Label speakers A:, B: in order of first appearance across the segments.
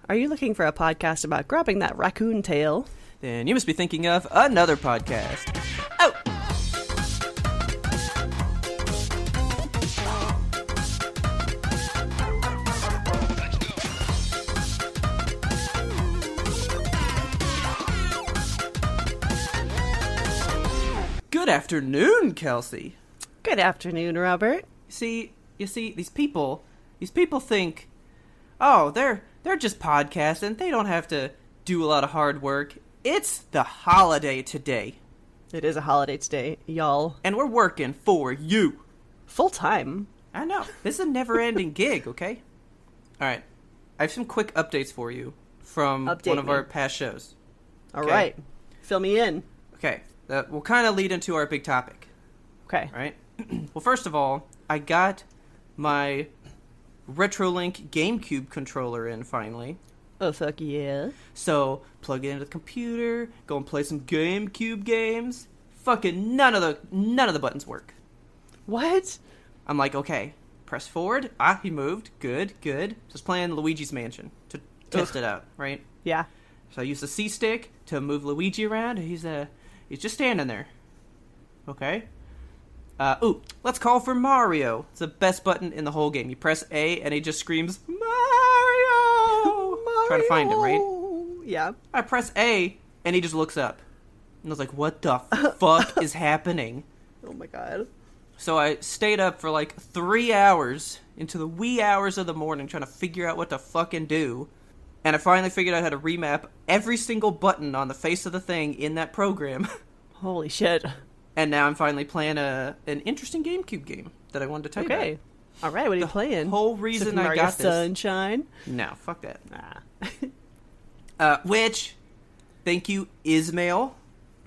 A: Are you looking for a podcast about grabbing that raccoon tail?
B: Then you must be thinking of another podcast. Oh! Good afternoon, Kelsey.
A: Good afternoon, Robert.
B: You see, these people think, oh, they're just podcasting. They don't have to do a lot of hard work. It's the holiday today.
A: It is a holiday today, y'all.
B: And we're working for you.
A: Full time.
B: I know. This is a never-ending gig, okay? All right. I have some quick updates for you from one of our past shows.
A: All right. Fill me in.
B: Okay. That will kind of lead into our big topic.
A: Okay.
B: All right? Well, first of all, I got my RetroLink GameCube controller in finally.
A: Oh, fuck yeah.
B: So, plug it into the computer, go and play some GameCube games. Fucking none of the buttons work.
A: What?
B: I'm like, okay, press forward. He moved. Good. Just playing Luigi's Mansion to test it out, right?
A: Yeah.
B: So I use the C stick to move Luigi around. He's just standing there. Okay. Let's call for Mario. It's the best button in the whole game. You press A and he just screams, Mario! Trying to find him, right?
A: Yeah.
B: I press A and he just looks up. And I was like, what the fuck is happening?
A: Oh my god.
B: So I stayed up for like 3 hours into the wee hours of the morning trying to figure out what to fucking do. And I finally figured out how to remap every single button on the face of the thing in that program.
A: Holy shit.
B: And now I'm finally playing an interesting GameCube game that I wanted to tell you about.
A: Okay. All right, what are you playing?
B: The whole reason
A: Super
B: I
A: Mario
B: got this...
A: Sunshine?
B: No, fuck that.
A: Ah.
B: Which, thank you, Ismail,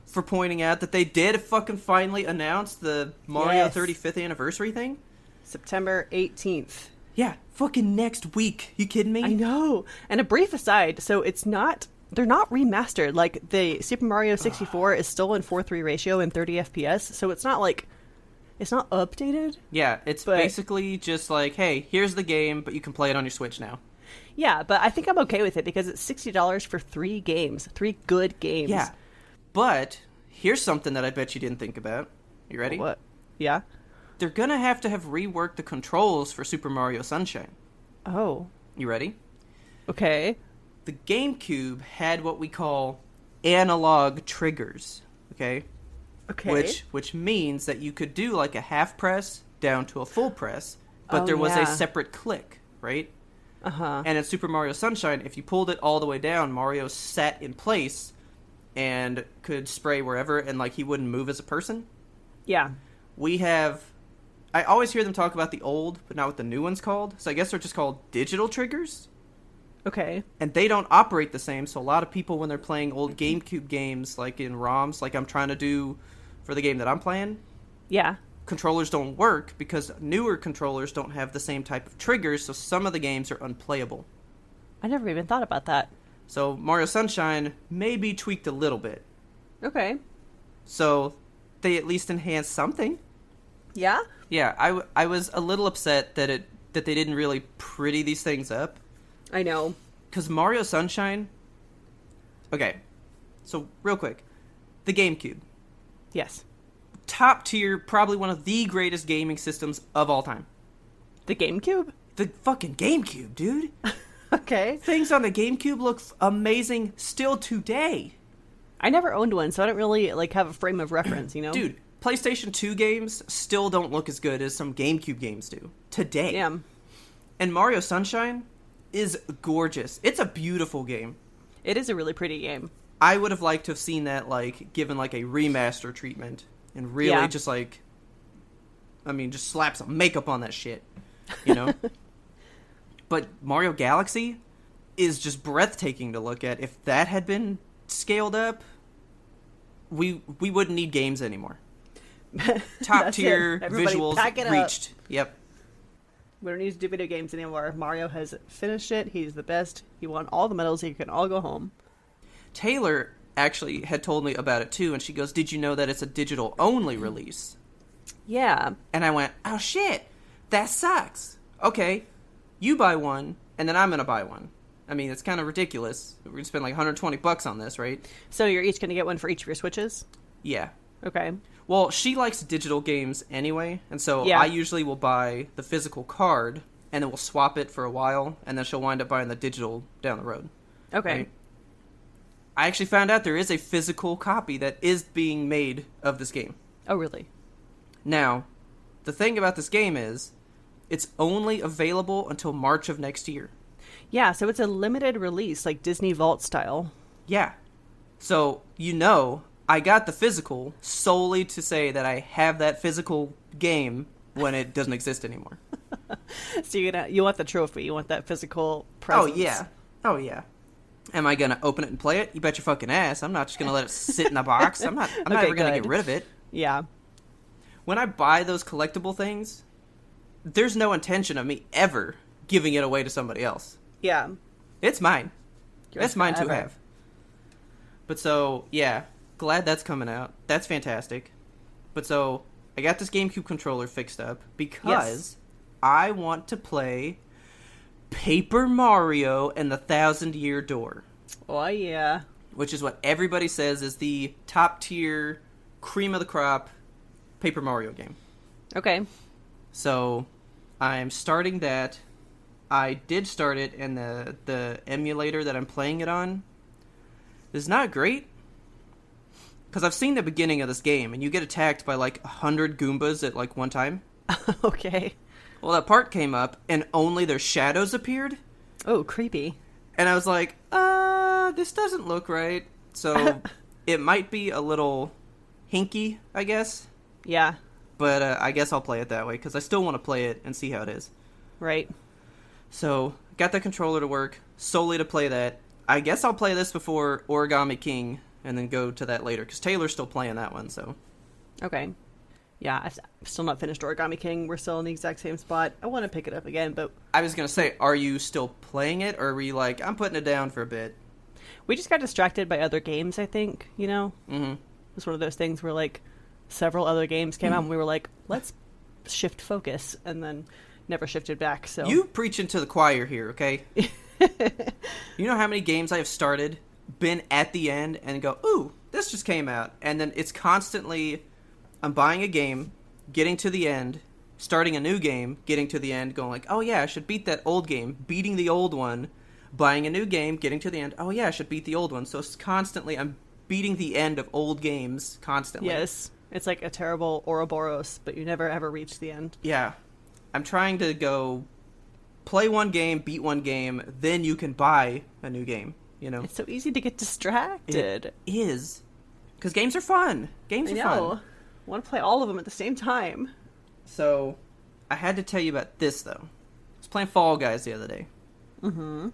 B: for pointing out that they did fucking finally announce the Mario 35th anniversary thing.
A: September 18th.
B: Yeah, fucking next week. You kidding me?
A: I know. And a brief aside, so they're not remastered. Like, the Super Mario 64 is still in 4:3 ratio and 30 FPS, so it's not updated.
B: Yeah, it's basically just like, hey, here's the game, but you can play it on your Switch now.
A: Yeah, but I think I'm okay with it because it's $60 for 3 games. 3 good games.
B: Yeah. But here's something that I bet you didn't think about. You ready?
A: What? Yeah?
B: They're gonna have reworked the controls for Super Mario Sunshine.
A: Oh.
B: You ready?
A: Okay.
B: The GameCube had what we call analog triggers, okay?
A: Okay.
B: Which means that you could do like a half press down to a full press, but there was a separate click, right?
A: Uh-huh.
B: And in Super Mario Sunshine, if you pulled it all the way down, Mario sat in place and could spray wherever, and like he wouldn't move as a person.
A: Yeah.
B: I always hear them talk about the old, but not what the new one's called. So I guess they're just called digital triggers.
A: Okay.
B: And they don't operate the same, so a lot of people when they're playing old GameCube games, like in ROMs, like I'm trying to do for the game that I'm playing,
A: Yeah.
B: controllers don't work because newer controllers don't have the same type of triggers, so some of the games are unplayable.
A: I never even thought about that.
B: So Mario Sunshine may be tweaked a little bit.
A: Okay.
B: So they at least enhanced something.
A: Yeah?
B: Yeah, I was a little upset that they didn't really pretty these things up.
A: I know.
B: Because Mario Sunshine... Okay, so real quick. The GameCube.
A: Yes.
B: Top tier, probably one of the greatest gaming systems of all time.
A: The GameCube?
B: The fucking GameCube, dude.
A: Okay.
B: Things on the GameCube look amazing still today.
A: I never owned one, so I don't really have a frame of reference, you know?
B: Dude, PlayStation 2 games still don't look as good as some GameCube games do today.
A: Damn.
B: And Mario Sunshine is gorgeous. It's a beautiful game.
A: It is a really pretty game.
B: I would have liked to have seen that, given, a remaster treatment. And really just slap some makeup on that shit. You know? But Mario Galaxy is just breathtaking to look at. If that had been scaled up, we wouldn't need games anymore. Top tier visuals reached. Yep.
A: We don't need to do video games anymore. Mario has finished it. He's the best. He won all the medals. He can all go home.
B: Taylor actually had told me about it too, and she goes, did you know that it's a digital only release?
A: Yeah.
B: And I went, oh shit, that sucks. Okay, you buy one, and then I'm gonna buy one. I mean, it's kind of ridiculous. We're going to spend like $120 on this, right?
A: So you're each going to get one for each of your Switches?
B: Yeah.
A: Okay.
B: Well, she likes digital games anyway, and so
A: Yeah.
B: I usually will buy the physical card, and then we'll swap it for a while, and then she'll wind up buying the digital down the road.
A: Okay.
B: Right? I actually found out there is a physical copy that is being made of this game.
A: Oh, really?
B: Now, the thing about this game is, it's only available until March of next year.
A: Yeah, so it's a limited release, like Disney Vault style.
B: Yeah. So, I got the physical solely to say that I have that physical game when it doesn't exist anymore.
A: So you want the trophy, you want that physical presence.
B: Oh, yeah. Am I going to open it and play it? You bet your fucking ass. I'm not just going to let it sit in a box. I'm not ever going to get rid of it.
A: Yeah.
B: When I buy those collectible things, there's no intention of me ever giving it away to somebody else.
A: Yeah.
B: It's mine. It's mine to
A: forever.
B: have. But so, yeah, glad that's coming out. That's fantastic. But so, I got this GameCube controller fixed up because I want to play Paper Mario and the Thousand-Year Door.
A: Oh, yeah.
B: Which is what everybody says is the top tier, cream of the crop Paper Mario game.
A: Okay.
B: So, I'm starting that. I did start it, and the emulator that I'm playing it on is not great. Because I've seen the beginning of this game, and you get attacked by like 100 Goombas at like one time.
A: Okay.
B: Well, that part came up, and only their shadows appeared.
A: Oh, creepy.
B: And I was like, this doesn't look right. So, it might be a little hinky, I guess.
A: Yeah.
B: But I guess I'll play it that way, because I still want to play it and see how it is.
A: Right.
B: So, got the controller to work solely to play that. I guess I'll play this before Origami King, and then go to that later, because Taylor's still playing that one, so.
A: Okay. Yeah, I've still not finished Origami King. We're still in the exact same spot. I want to pick it up again, but...
B: I was going to say, are you still playing it, or were you like, I'm putting it down for a bit?
A: We just got distracted by other games, I think,
B: Mm-hmm.
A: It's one of those things where, like, several other games came out, and we were like, let's shift focus, and then never shifted back, so...
B: You preaching to the choir here, okay? You know how many games I have started, been at the end, and go, ooh, this just came out. And then it's constantly, I'm buying a game, getting to the end, starting a new game, getting to the end, going like, oh yeah, I should beat that old game, beating the old one, buying a new game, getting to the end, oh yeah, I should beat the old one. So it's constantly, I'm beating the end of old games constantly.
A: Yes. It's like a terrible Ouroboros, but you never ever reach the end.
B: Yeah. I'm trying to go play one game, beat one game, then you can buy a new game,
A: It's so easy to get distracted.
B: It is. Because games are fun. Games
A: I
B: are
A: know.
B: fun.
A: I want to play all of them at the same time.
B: So, I had to tell you about this, though. I was playing Fall Guys the other day.
A: Mm-hmm.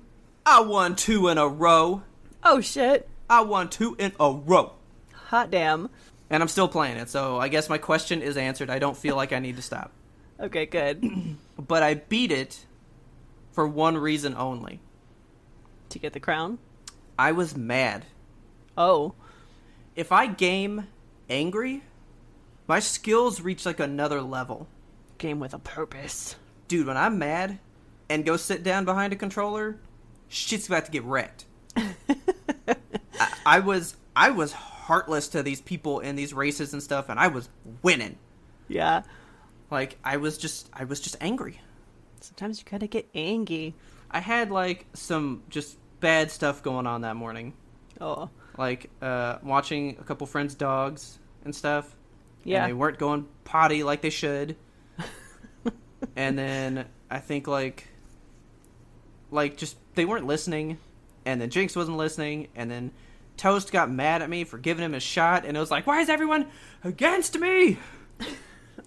B: I won 2 in a row.
A: Oh, shit.
B: I won 2 in a row.
A: Hot damn.
B: And I'm still playing it, so I guess my question is answered. I don't feel like I need to stop.
A: Okay, good.
B: But I beat it for one reason only.
A: To get the crown?
B: I was mad.
A: Oh.
B: If I game angry, my skills reach like another level.
A: Game with a purpose.
B: Dude, when I'm mad and go sit down behind a controller, shit's about to get wrecked. I was heartless to these people in these races and stuff, and I was winning.
A: Yeah.
B: Like, I was just angry.
A: Sometimes you gotta get angry.
B: I had, like, some just bad stuff going on that morning.
A: Oh.
B: Like, watching a couple friends' dogs and stuff.
A: Yeah.
B: And they weren't going potty like they should. And then, I think, like, just, they weren't listening. And then Jinx wasn't listening. And then Toast got mad at me for giving him a shot. And it was like, why is everyone against me?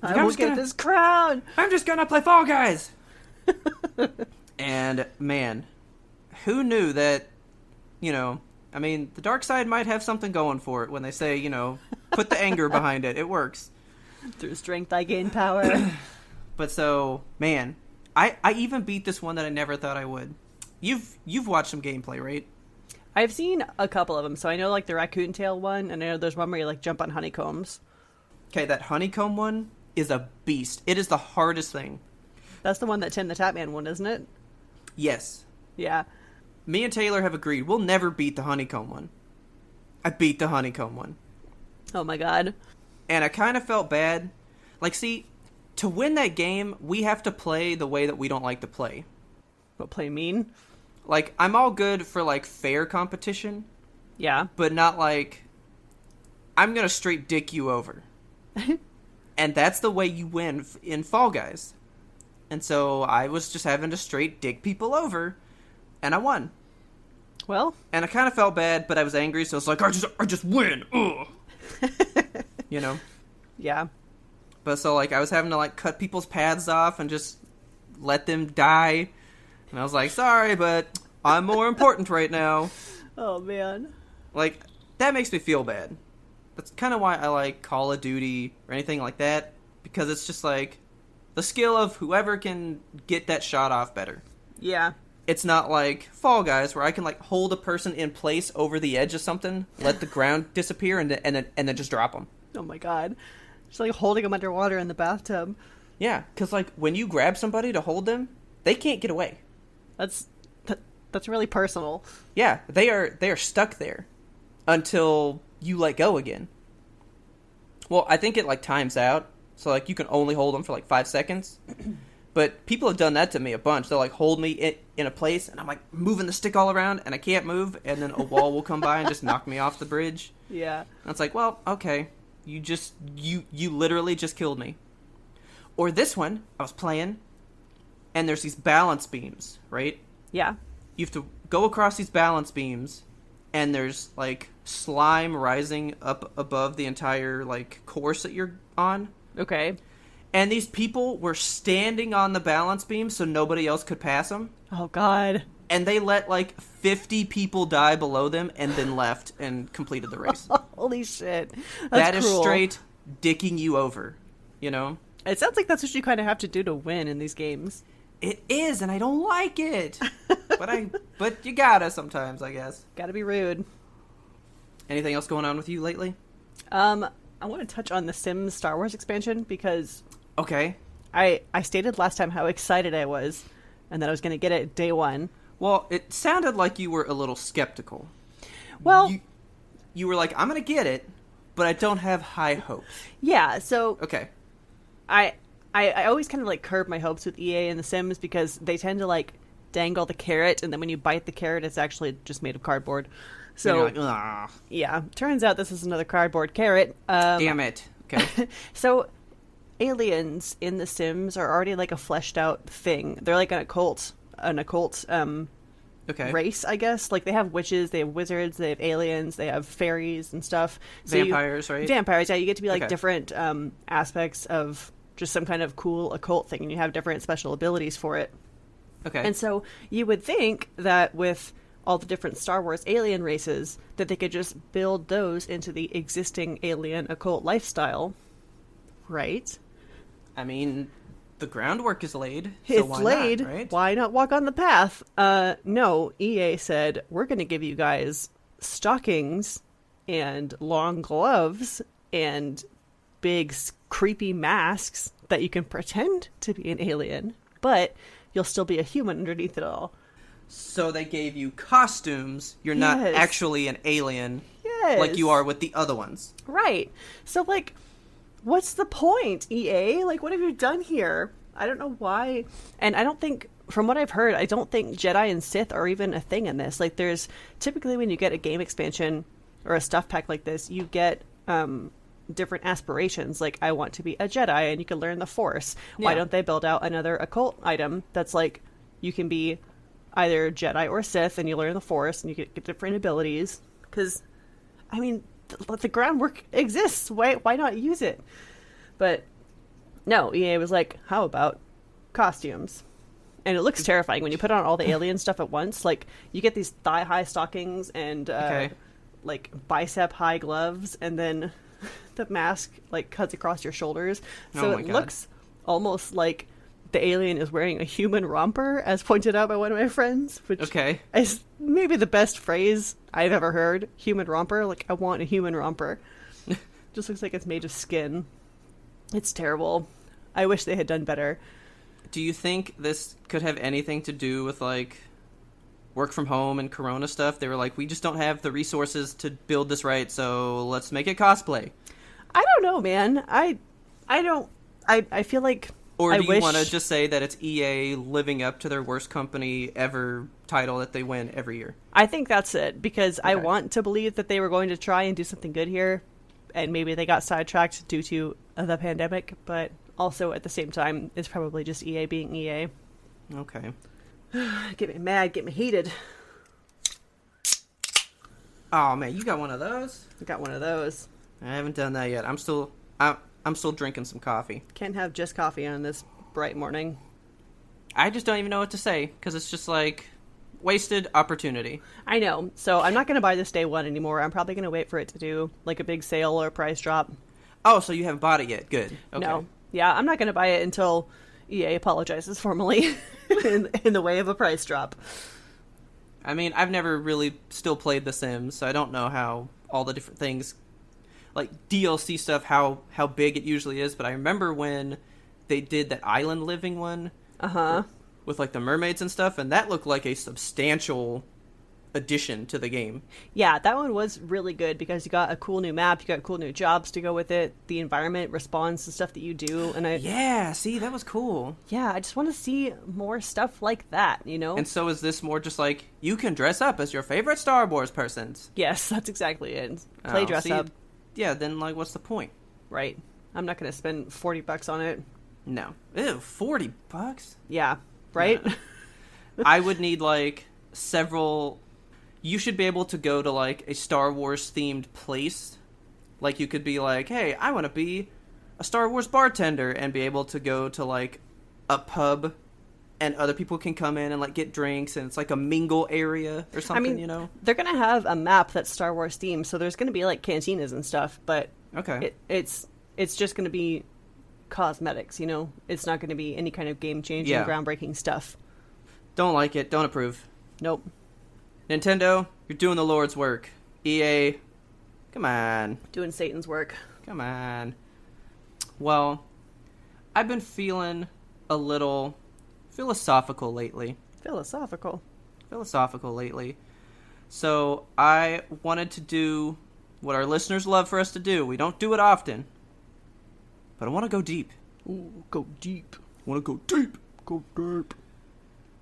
A: I will get this crown.
B: I'm just gonna play Fall Guys. And, man, who knew that, I mean, the dark side might have something going for it when they say, put the anger behind it. It works.
A: Through strength I gain power.
B: But so, man, I even beat this one that I never thought I would. You've watched some gameplay, right?
A: I've seen a couple of them. So I know, like, the raccoon tail one, and I know there's one where you, like, jump on honeycombs.
B: Okay, that honeycomb one is a beast. It is the hardest thing.
A: That's the one that Tim the Tatman won, isn't it?
B: Yes.
A: Yeah.
B: me and Taylor have agreed we'll never beat the honeycomb one. I beat the honeycomb one.
A: Oh my god.
B: And I kind of felt bad. Like, see, to win that game, we have to play the way that we don't like to play.
A: What, play mean?
B: Like, I'm all good for, like, fair competition.
A: Yeah.
B: But not like, I'm gonna straight dick you over. And that's the way you win in Fall Guys. And so I was just having to straight dick people over, and I won.
A: Well.
B: And I kind of felt bad, but I was angry, so I was like, I just win. Ugh. You know?
A: Yeah.
B: But so, like, I was having to, like, cut people's paths off and just let them die. And I was like, sorry, but I'm more important right now.
A: Oh, man.
B: Like, that makes me feel bad. That's kind of why I like Call of Duty or anything like that, because it's just like the skill of whoever can get that shot off better.
A: Yeah.
B: It's not like Fall Guys where I can like hold a person in place over the edge of something, let the ground disappear, and then just drop them.
A: Oh my god. Just like holding them underwater in the bathtub.
B: Yeah, because like when you grab somebody to hold them, they can't get away.
A: That's really personal.
B: Yeah, they are stuck there until you let go again. Well, I think it like times out, so like you can only hold them for like 5 seconds. But people have done that to me a bunch. They'll like hold me in a place, and I'm like moving the stick all around, and I can't move, and then a wall will come by and just knock me off the bridge.
A: Yeah.
B: And it's like, well, okay, you literally just killed me. Or this one, I was playing, and there's these balance beams, right?
A: Yeah.
B: You have to go across these balance beams, and there's like slime rising up above the entire like course that you're on.
A: Okay.
B: And these people were standing on the balance beam so nobody else could pass them.
A: Oh god.
B: And they let like 50 people die below them and then left and completed the race.
A: Holy shit.
B: That
A: That's
B: is
A: cruel.
B: straight dicking you over, you know?
A: It sounds like that's what you kind of have to do to win in these games.
B: It is, and I don't like it. But you gotta sometimes, I guess.
A: Gotta be rude.
B: Anything else going on with you lately?
A: I want to touch on the Sims Star Wars expansion because
B: Okay.
A: I stated last time how excited I was and that I was going to get it day one.
B: Well, it sounded like you were a little skeptical.
A: Well,
B: you were like, I'm going to get it, but I don't have high hopes.
A: yeah, so
B: Okay.
A: I always kind of like curb my hopes with EA and the Sims because they tend to like dangle the carrot, and then when you bite the carrot, it's actually just made of cardboard. So,
B: And you're like, ugh,
A: yeah, turns out this is another cardboard carrot.
B: damn it. Okay.
A: So, aliens in The Sims are already like a fleshed out thing. They're like an occult
B: Okay.
A: race, I guess. Like they have witches, they have wizards, they have aliens, they have fairies and stuff. So
B: Vampires, right?
A: Vampires, yeah. You get to be like
B: Okay.
A: different aspects of just some kind of cool occult thing, and you have different special abilities for it.
B: Okay.
A: And so you would think that with all the different Star Wars alien races, that they could just build those into the existing alien occult lifestyle, right?
B: I mean, the groundwork is laid. So
A: It's
B: why
A: laid.
B: Not, right?
A: Why not walk on the path? No, EA said, we're going to give you guys stockings and long gloves and big creepy masks that you can pretend to be an alien, but you'll still be a human underneath it all.
B: So they gave you costumes. You're not
A: Yes.
B: actually an alien
A: Yes.
B: like you are with the other ones.
A: Right. So, like, what's the point, EA? Like, what have you done here? I don't know why. And I don't think, from what I've heard, I don't think Jedi and Sith are even a thing in this. Like, there's typically when you get a game expansion or a stuff pack like this, you get different aspirations. Like, I want to be a Jedi, and you can learn the Force. Why
B: Yeah.
A: don't they build out another occult item that's like, you can be either Jedi or Sith, and you learn the Force, and you get different abilities? Because, I mean, the groundwork exists. Why not use it? But no, EA was like, how about costumes? And it looks terrifying when you put on all the alien stuff at once. Like, you get these thigh-high stockings and
B: Okay.
A: like bicep-high gloves, and then the mask like cuts across your shoulders. So
B: Oh my
A: it
B: God.
A: looks almost like the alien is wearing a human romper, as pointed out by one of my friends, which
B: Okay.
A: is maybe the best phrase I've ever heard. Human romper. Like, I want a human romper. Just looks like it's made of skin. It's terrible. I wish they had done better.
B: Do you think this could have anything to do with, like, work from home and Corona stuff, they were like, we just don't have the resources to build this right, so let's make it cosplay.
A: I don't know, man. I feel like...
B: Or do you
A: wish...
B: want to just say that it's EA living up to their worst company ever title that they win every year?
A: I think that's it, because
B: Okay.
A: I want to believe that they were going to try and do something good here, and maybe they got sidetracked due to the pandemic, but also at the same time, it's probably just EA being EA.
B: Okay.
A: Get me mad, get me heated.
B: Oh man, you got one of those?
A: I got one of those.
B: I haven't done that yet. I'm still drinking some coffee.
A: Can't have just coffee on this bright morning.
B: I just don't even know what to say, because it's just like wasted opportunity.
A: I know. So I'm not going to buy this day one anymore. I'm probably going to wait for it to do like a big sale or a price drop.
B: Oh, so you haven't bought it yet. Good. Okay.
A: No. Yeah, I'm not going to buy it until EA apologizes formally in the way of a price drop.
B: I mean, I've never really still played The Sims, so I don't know how all the different things, like DLC stuff, how big it usually is. But I remember when they did that island living one.
A: Uh-huh.
B: With like the mermaids and stuff, and that looked like a substantial addition to the game.
A: Yeah, that one was really good because you got a cool new map, you got cool new jobs to go with it, the environment responds to stuff that you do, and
B: Yeah, see, that was cool.
A: Yeah, I just want to see more stuff like that, you know?
B: And so is this more just like, you can dress up as your favorite Star Wars persons?
A: Yes, that's exactly it. Play dress up.
B: Yeah, then like, what's the point?
A: Right. I'm not going to spend $40 on it.
B: No. Ew, $40?
A: Yeah, right?
B: No. I would need like several... You should be able to go to like a Star Wars themed place. Like you could be like, hey, I want to be a Star Wars bartender, and be able to go to like a pub and other people can come in and like get drinks, and it's like a mingle area or something,
A: I mean,
B: you know?
A: They're going to have a map that's Star Wars themed, so there's going to be like cantinas and stuff, but
B: Okay.
A: It's just going to be cosmetics, you know? It's not going to be any kind of game-changing, groundbreaking stuff.
B: Don't like it. Don't approve.
A: Nope.
B: Nintendo, you're doing the Lord's work. EA, come on.
A: Doing Satan's work.
B: Come on. Well, I've been feeling a little philosophical lately.
A: Philosophical
B: lately. So I wanted to do what our listeners love for us to do. We don't do it often. But I want to go deep.
A: Ooh, go deep.
B: I want to go deep.
A: Go deep.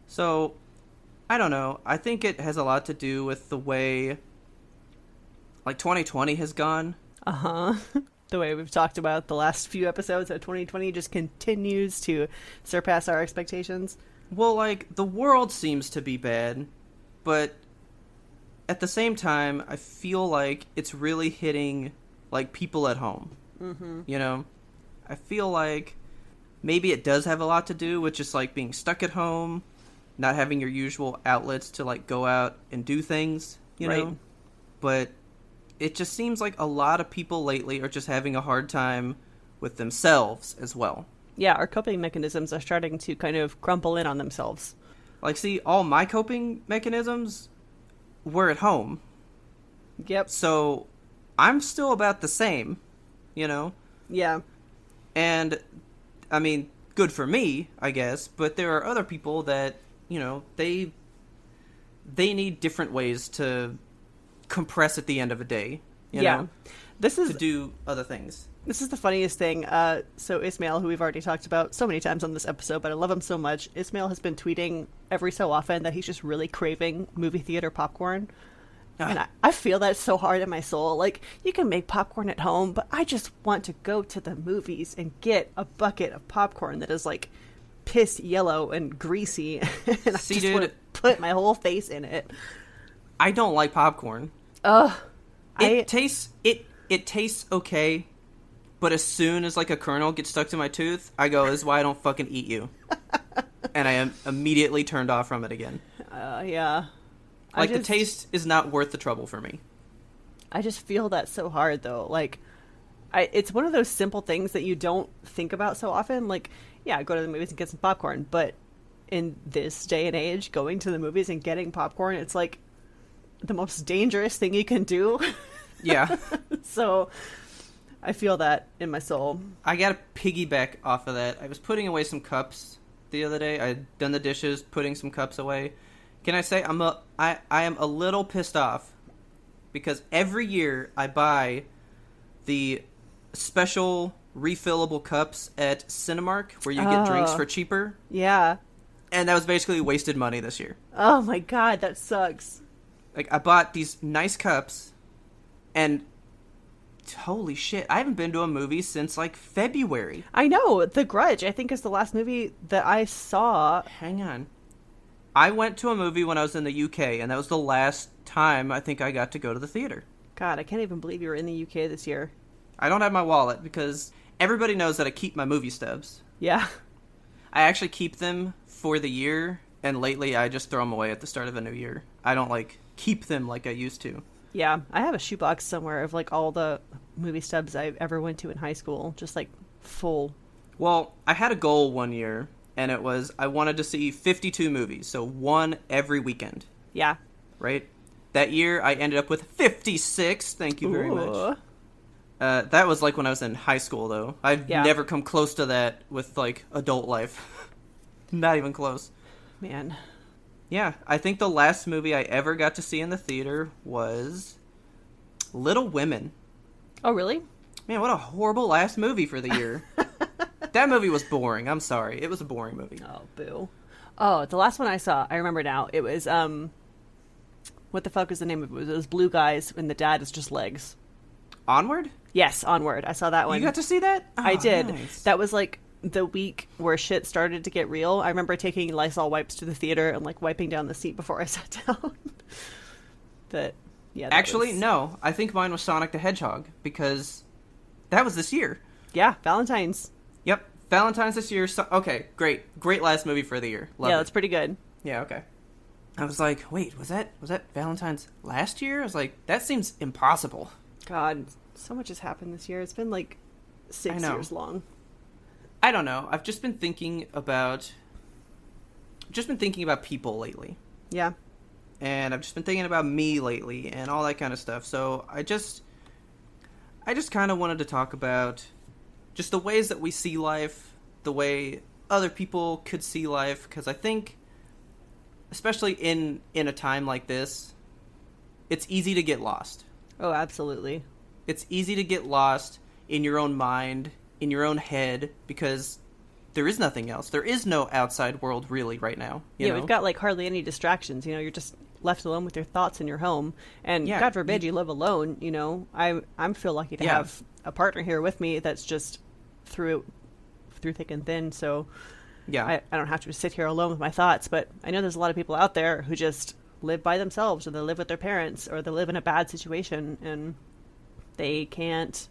B: So, I don't know. I think it has a lot to do with the way, like, 2020 has gone.
A: Uh-huh. The way we've talked about the last few episodes of 2020 just continues to surpass our expectations.
B: Well, like, the world seems to be bad, but at the same time, I feel like it's really hitting, like, people at home.
A: Mm-hmm.
B: You know? I feel like maybe it does have a lot to do with just, like, being stuck at home, not having your usual outlets to, like, go out and do things, you know? But it just seems like a lot of people lately are just having a hard time with themselves as well.
A: Yeah, our coping mechanisms are starting to kind of crumple in on themselves.
B: Like, see, all my coping mechanisms were at home.
A: Yep.
B: So, I'm still about the same, you know?
A: Yeah.
B: And, I mean, good for me, I guess, but there are other people that, you know, they need different ways to compress at the end of a day, you know?
A: This is
B: to do other things.
A: This is the funniest thing. So Ismail, who we've already talked about so many times on this episode, but I love him so much, Ismail has been tweeting every so often that he's just really craving movie theater popcorn. And I feel that so hard in my soul. Like, you can make popcorn at home, but I just want to go to the movies and get a bucket of popcorn that is, like, piss yellow and greasy. And
B: See,
A: I just
B: dude,
A: want to put my whole face in it.
B: I don't like popcorn.
A: Ugh.
B: It tastes okay, but as soon as, like, a kernel gets stuck to my tooth, I go, this is why I don't fucking eat you. And I am immediately turned off from it again.
A: Yeah.
B: Like, the taste is not worth the trouble for me.
A: I just feel that so hard, though. Like, it's one of those simple things that you don't think about so often. Like, yeah, go to the movies and get some popcorn. But in this day and age, going to the movies and getting popcorn, it's like the most dangerous thing you can do.
B: Yeah.
A: So I feel that in my soul.
B: I got to piggyback off of that. I was putting away some cups the other day. I had done the dishes, putting some cups away. Can I say I am a little pissed off because every year I buy the special refillable cups at Cinemark where you get drinks for cheaper.
A: Yeah.
B: And that was basically wasted money this year.
A: Oh my god, that sucks.
B: Like, I bought these nice cups, and holy shit, I haven't been to a movie since, like, February.
A: I know. The Grudge, I think, is the last movie that I saw.
B: Hang on. I went to a movie when I was in the UK, and that was the last time I think I got to go to the theater.
A: God, I can't even believe you were in the UK this year.
B: I don't have my wallet, because everybody knows that I keep my movie stubs.
A: Yeah.
B: I actually keep them for the year, and lately I just throw them away at the start of a new year. I don't, like, keep them like I used to.
A: Yeah, I have a shoebox somewhere of, like, all the movie stubs I ever went to in high school. Just, like, full.
B: Well, I had a goal one year, and it was I wanted to see 52 movies, so one every weekend.
A: Yeah.
B: Right? That year, I ended up with 56. Thank you very
A: Ooh.
B: much. That was, like, when I was in high school, though. I've never come close to that with, like, adult life. Not even close.
A: Man.
B: Yeah, I think the last movie I ever got to see in the theater was Little Women.
A: Oh, really?
B: Man, what a horrible last movie for the year. That movie was boring. I'm sorry. It was a boring movie.
A: Oh, boo. Oh, the last one I saw, I remember now. It was, what the fuck was the name of it? It was Blue Guys, and the dad is just legs.
B: Onward?
A: Yes, Onward. I saw that one.
B: You got to see that? Oh,
A: I did.
B: Nice.
A: That was, like, the week where shit started to get real. I remember taking Lysol wipes to the theater and, like, wiping down the seat before I sat down. But, yeah.
B: Actually, no. I think mine was Sonic the Hedgehog, because that was this year.
A: Yeah, Valentine's.
B: Yep. Valentine's this year. So, okay, great. Great last movie for the year. Love it.
A: That's pretty good.
B: Yeah, okay. I was like, wait, was that Valentine's last year? I was like, that seems impossible.
A: God, so much has happened this year. It's been, like, 6 years long.
B: I don't know. I've just been thinking about people lately.
A: Yeah.
B: And I've just been thinking about me lately and all that kind of stuff. So I just kind of wanted to talk about just the ways that we see life, the way other people could see life, because I think, especially in a time like this, it's easy to get lost.
A: Oh, absolutely.
B: It's easy to get lost in your own mind, in your own head, because there is nothing else. There is no outside world really right now. You know?
A: We've got, like, hardly any distractions. You know, you're just left alone with your thoughts in your home. And God forbid you live alone, you know. I feel lucky to have a partner here with me that's just through thick and thin. So I don't have to sit here alone with my thoughts. But I know there's a lot of people out there who just live by themselves, or they live with their parents, or they live in a bad situation and they can't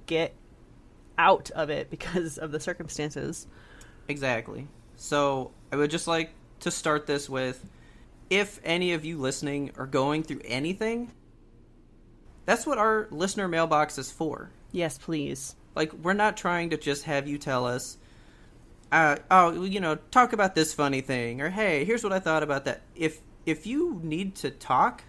A: get out of it because of the circumstances.
B: Exactly. So I would just like to start this with, if any of you listening are going through anything, that's what our listener mailbox is for.
A: Yes, please.
B: Like, we're not trying to just have you tell us, talk about this funny thing, or hey, here's what I thought about that. If you need to talk,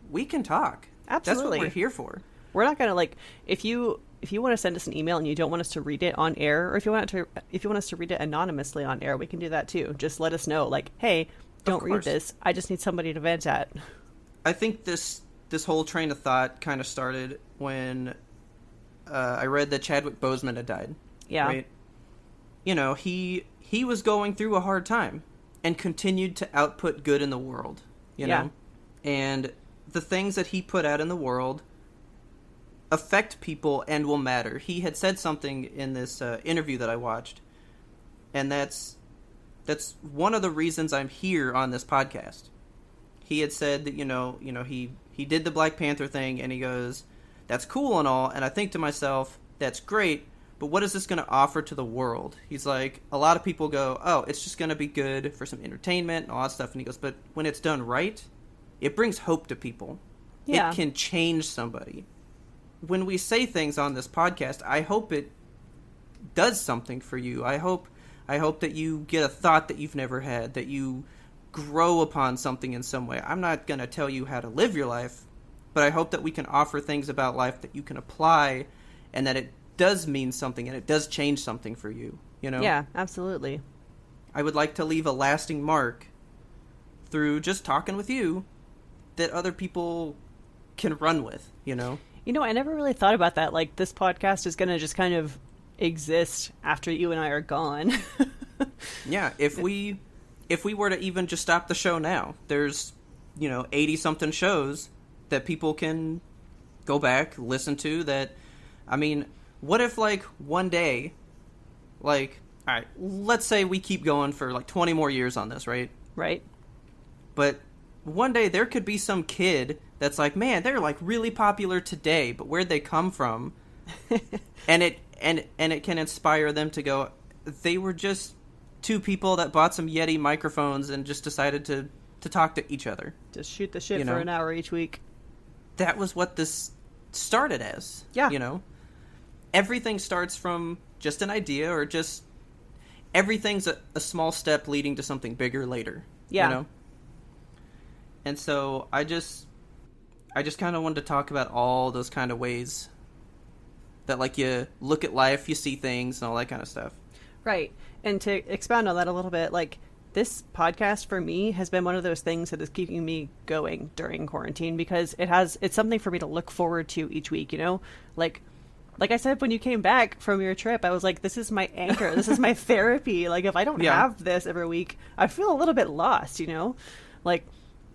B: we can talk.
A: Absolutely.
B: That's what we're here for.
A: We're not going to, like, if you want to send us an email and you don't want us to read it on air, or if you want us to read it anonymously on air, we can do that too. Just let us know, like, hey, don't read this. I just need somebody to vent at.
B: I think this whole train of thought kind of started when I read that Chadwick Boseman had died.
A: Yeah.
B: Right? You know, he was going through a hard time and continued to output good in the world, you know? And the things that he put out in the world affect people and will matter. He had said something in this interview that I watched, and that's one of the reasons I'm here on this podcast. He had said that, he did the Black Panther thing, and he goes, that's cool and all, and I think to myself, that's great, but what is this going to offer to the world? He's like, a lot of people go, oh, it's just going to be good for some entertainment and all that stuff, and he goes, but when it's done right, it brings hope to people. Yeah. It can change somebody. When we say things on this podcast, I hope it does something for you. I hope that you get a thought that you've never had, that you grow upon something in some way. I'm not going to tell you how to live your life, but I hope that we can offer things about life that you can apply, and that it does mean something and it does change something for you, you know?
A: Yeah, absolutely.
B: I would like to leave a lasting mark through just talking with you that other people can run with, you know?
A: You know, I never really thought about that. Like, this podcast is going to just kind of exist after you and I are gone.
B: Yeah, if we were to even just stop the show now, there's, 80-something shows that people can go back, listen to that. I mean, what if, like, one day, like, all right, let's say we keep going for, like, 20 more years on this, right?
A: Right.
B: But one day there could be some kid that's like, man, they're, like, really popular today, but where'd they come from? and it can inspire them to go, they were just two people that bought some Yeti microphones and just decided to talk to each other.
A: Just shoot the shit for an hour each week.
B: That was what this started as.
A: Yeah.
B: Everything starts from just an idea, or just everything's a small step leading to something bigger later.
A: Yeah.
B: And so I just kind of wanted to talk about all those kind of ways that, like, you look at life, you see things and all that kind of stuff.
A: Right. And to expound on that a little bit, like, this podcast for me has been one of those things that is keeping me going during quarantine, because it's something for me to look forward to each week, Like I said, when you came back from your trip, I was like, this is my anchor. This is my therapy. Like, if I don't have this every week, I feel a little bit lost, Like,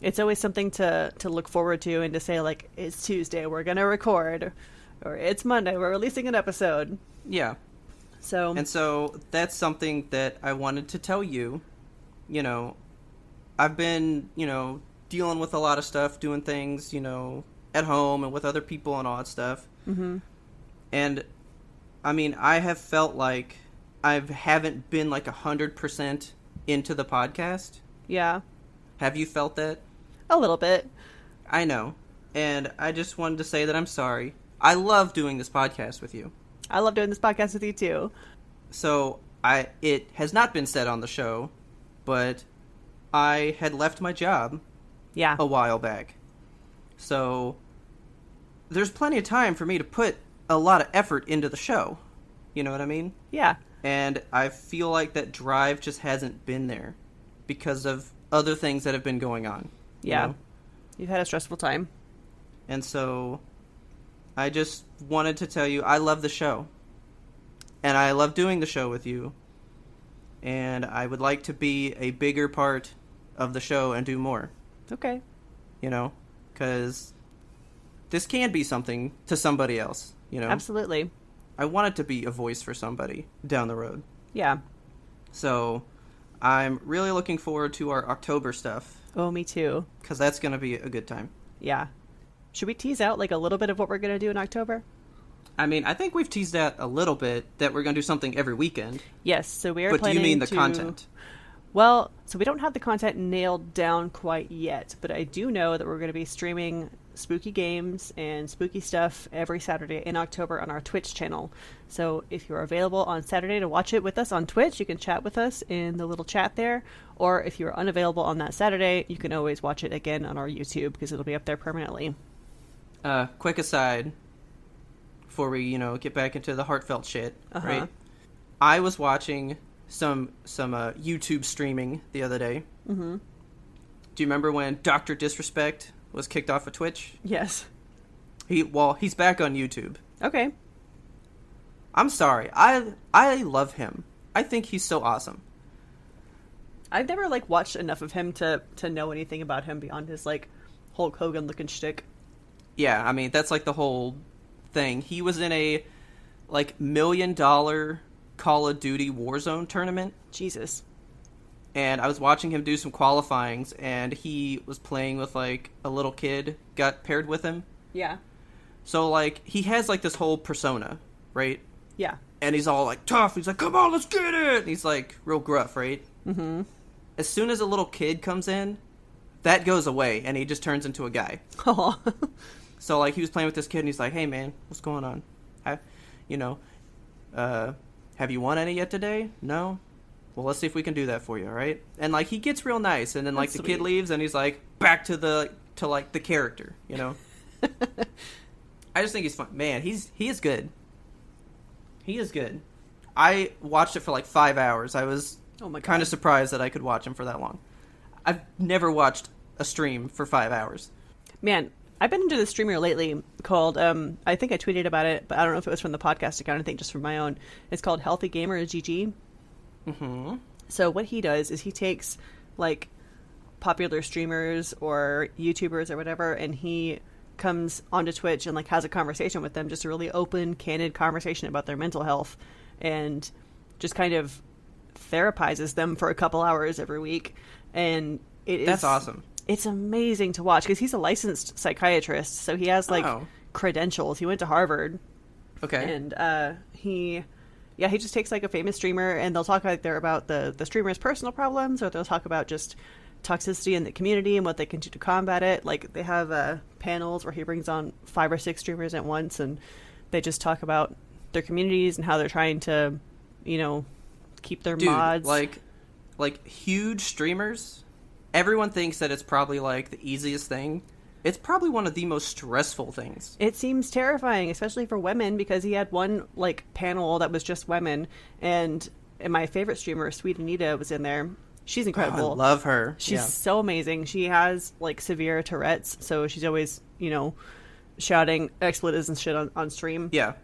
A: it's always something to look forward to and to say, like, it's Tuesday, we're going to record, or it's Monday, we're releasing an episode.
B: Yeah. So that's something that I wanted to tell you. I've been, dealing with a lot of stuff, doing things, at home and with other people and all that stuff.
A: Mm-hmm.
B: And, I mean, I have felt like I haven't been, like, 100% into the podcast.
A: Yeah.
B: Have you felt that?
A: A little bit.
B: I know. And I just wanted to say that I'm sorry. I love doing this podcast with you.
A: I love doing this podcast with you, too.
B: So, it has not been said on the show, but I had left my job a while back. So, there's plenty of time for me to put a lot of effort into the show. You know what I mean?
A: Yeah.
B: And I feel like that drive just hasn't been there because of other things that have been going on.
A: Yeah. You've had a stressful time.
B: And so I just wanted to tell you I love the show. And I love doing the show with you. And I would like to be a bigger part of the show and do more.
A: Okay.
B: Because this can be something to somebody else,
A: Absolutely.
B: I want it to be a voice for somebody down the road.
A: Yeah.
B: So I'm really looking forward to our October stuff.
A: Oh, me too.
B: Because that's going to be a good time.
A: Yeah. Should we tease out, like, a little bit of what we're going to do in October?
B: I mean, I think we've teased out a little bit that we're going to do something every weekend.
A: Yes, so we are
B: planning to... But do you mean the content?
A: Well, so we don't have the content nailed down quite yet, but I do know that we're going to be streaming spooky games and spooky stuff every Saturday in October on our Twitch channel. So if you're available on Saturday to watch it with us on Twitch, you can chat with us in the little chat there. Or if you're unavailable on that Saturday, you can always watch it again on our YouTube, because it'll be up there permanently.
B: Quick aside, before we, get back into the heartfelt shit, right? I was watching some YouTube streaming the other day.
A: Mm-hmm.
B: Do you remember when Dr. Disrespect was kicked off of Twitch?
A: Yes.
B: He's back on YouTube.
A: Okay.
B: I'm sorry. I love him. I think he's so awesome.
A: I've never, like, watched enough of him to know anything about him beyond his, like, Hulk Hogan looking shtick.
B: Yeah, I mean, that's, like, the whole thing. He was in a, like, $1 million Call of Duty Warzone tournament.
A: Jesus.
B: And I was watching him do some qualifyings, and he was playing with, like, a little kid got paired with him.
A: Yeah.
B: So, like, he has, like, this whole persona, right?
A: Yeah.
B: And he's all, like, tough. He's like, come on, let's get it! And he's, like, real gruff, right?
A: Mm-hmm.
B: As soon as a little kid comes in, that goes away, and he just turns into a guy.
A: Oh.
B: So, like, he was playing with this kid, and he's like, hey, man, what's going on? Have you won any yet today? No? Well, let's see if we can do that for you, all right? And, like, he gets real nice, and then, like, the kid leaves, and he's, like, back to the character, I just think he's fun. Man, he is good. He is good. I watched it for, like, 5 hours. I was kind of surprised that I could watch him for that long. I've never watched a stream for 5 hours.
A: Man, I've been into this streamer lately called, I think I tweeted about it, but I don't know if it was from the podcast account. I think just from my own. It's called Healthy Gamer GG.
B: Mm-hmm.
A: So what he does is he takes, like, popular streamers or YouTubers or whatever, and he comes onto Twitch and, like, has a conversation with them, just a really open, candid conversation about their mental health, and just kind of therapizes them for a couple hours every week. And
B: that's awesome.
A: It's amazing to watch because he's a licensed psychiatrist, so he has like credentials. He went to Harvard.
B: Okay.
A: And he just takes like a famous streamer, and they'll talk like they're about the streamer's personal problems, or they'll talk about just toxicity in the community and what they can do to combat it. Like they have panels where he brings on 5 or 6 streamers at once, and they just talk about their communities and how they're trying to, keep their mods.
B: Like huge streamers, everyone thinks that it's probably like the easiest thing. It's probably one of the most stressful things.
A: It seems terrifying, especially for women, because he had one like panel that was just women, and my favorite streamer, Sweet Anita, was in there. She's incredible.
B: I love her.
A: She's so amazing. She has like severe Tourette's, so she's always, shouting expletives and shit on stream.
B: Yeah.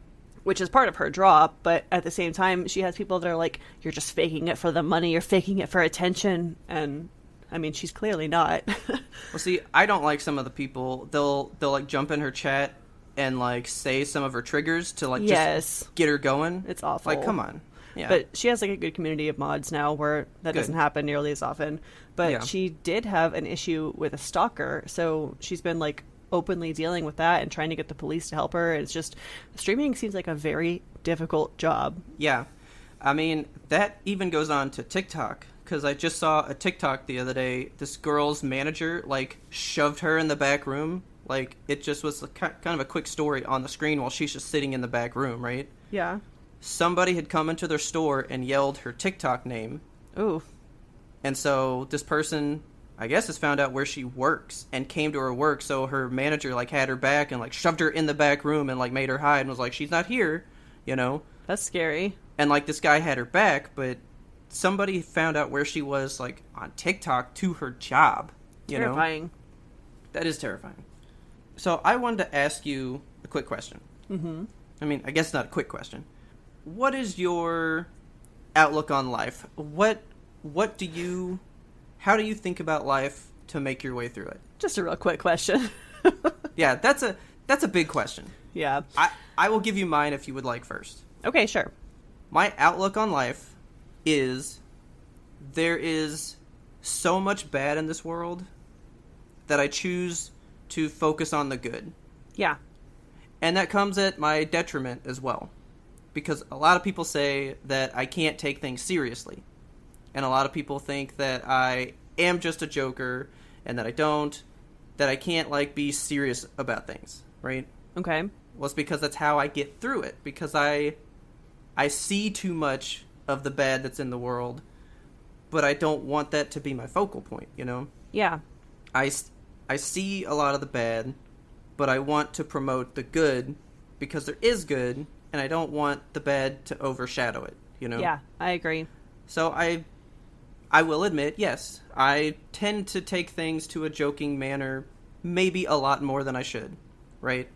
A: Which is part of her draw, but at the same time, she has people that are like, you're just faking it for the money, you're faking it for attention, and I mean, she's clearly not.
B: Well, see, I don't like some of the people. They'll like jump in her chat and like say some of her triggers to like just get her going.
A: It's awful.
B: Like, come on. Yeah.
A: But she has like a good community of mods now where that doesn't happen nearly as often. But she did have an issue with a stalker, so she's been like openly dealing with that and trying to get the police to help her. It's just, streaming seems like a very difficult job.
B: Yeah. I mean, that even goes on to TikTok, because I just saw a TikTok the other day. This girl's manager, like, shoved her in the back room. Like, it just was kind of a quick story on the screen while she's just sitting in the back room, right?
A: Yeah.
B: Somebody had come into their store and yelled her TikTok name.
A: Ooh.
B: And so this person, I guess, has found out where she works and came to her work, so her manager, like, had her back and, like, shoved her in the back room and, like, made her hide and was like, she's not here,
A: That's scary.
B: And, like, this guy had her back, but somebody found out where she was, like, on TikTok to her job,
A: Terrifying.
B: That is terrifying. So I wanted to ask you a quick question.
A: Mm-hmm.
B: I mean, I guess not a quick question. What is your outlook on life? How do you think about life to make your way through it?
A: Just a real quick question.
B: Yeah, that's a big question.
A: Yeah.
B: I will give you mine if you would like first.
A: Okay, sure.
B: My outlook on life is there is so much bad in this world that I choose to focus on the good.
A: Yeah.
B: And that comes at my detriment as well. Because a lot of people say that I can't take things seriously. And a lot of people think that I am just a joker and that I can't, like, be serious about things, right?
A: Okay.
B: Well, it's because that's how I get through it. Because I see too much of the bad that's in the world, but I don't want that to be my focal point,
A: Yeah.
B: I see a lot of the bad, but I want to promote the good because there is good, and I don't want the bad to overshadow it,
A: Yeah, I agree.
B: So I will admit, yes, I tend to take things to a joking manner, maybe a lot more than I should, right?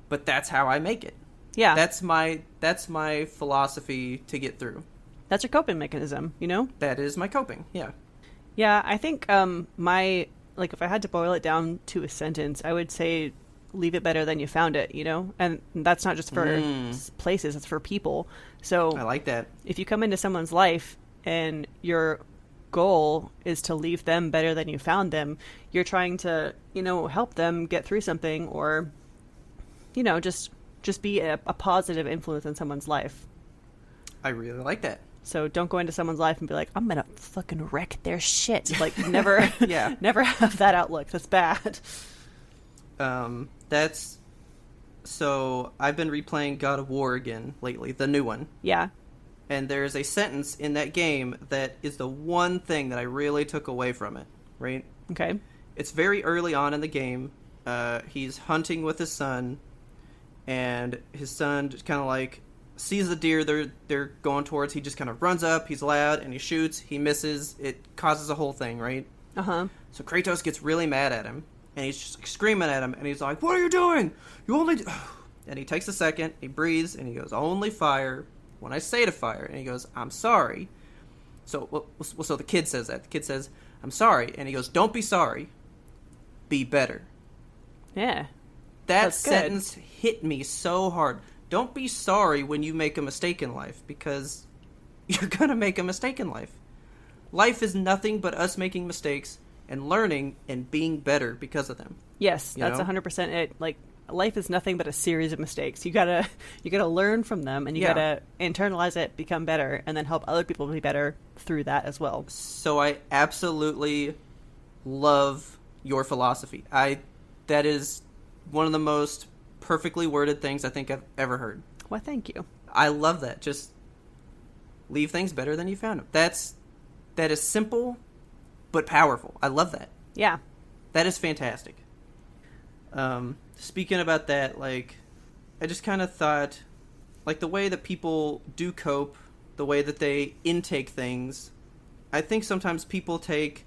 B: But that's how I make it.
A: Yeah.
B: That's my philosophy to get through.
A: That's your coping mechanism,
B: That is my coping, yeah.
A: Yeah, I think if I had to boil it down to a sentence, I would say leave it better than you found it, And that's not just for places, it's for people. So
B: I like that.
A: If you come into someone's life and your goal is to leave them better than you found them, you're trying to, help them get through something, or, just be a positive influence in someone's life.
B: I really like that.
A: So don't go into someone's life and be like, I'm gonna fucking wreck their shit. Like, never,
B: Yeah.
A: never have that outlook. That's bad.
B: So I've been replaying God of War again lately, the new one.
A: Yeah.
B: And there's a sentence in that game that is the one thing that I really took away from it, right?
A: Okay.
B: It's very early on in the game. He's hunting with his son, and his son just kind of like sees the deer they're going towards. He just kind of runs up, he's loud, and he shoots. He misses. It causes a whole thing, right?
A: Uh-huh.
B: So Kratos gets really mad at him, and he's just like screaming at him, and he's like, "What are you doing? You only..." And he takes a second, he breathes, and he goes, "Only fire when I say to fire." And he goes, "I'm sorry." So the kid says that. The kid says, "I'm sorry." And he goes, "Don't be sorry. Be better."
A: Yeah.
B: That sentence hit me so hard. Don't be sorry when you make a mistake in life, because you're going to make a mistake in life. Life is nothing but us making mistakes and learning and being better because of them.
A: Yes, that's 100% it. Like, life is nothing but a series of mistakes. You gotta learn from them, and you gotta internalize it, become better, and then help other people be better through that as well.
B: So I absolutely love your philosophy. That is one of the most perfectly worded things I think I've ever heard.
A: Well, thank you.
B: I love that. Just leave things better than you found them. That is simple, but powerful. I love that.
A: Yeah.
B: That is fantastic. Speaking about that, like, I just kind of thought, like, the way that people do cope, the way that they intake things, I think sometimes people take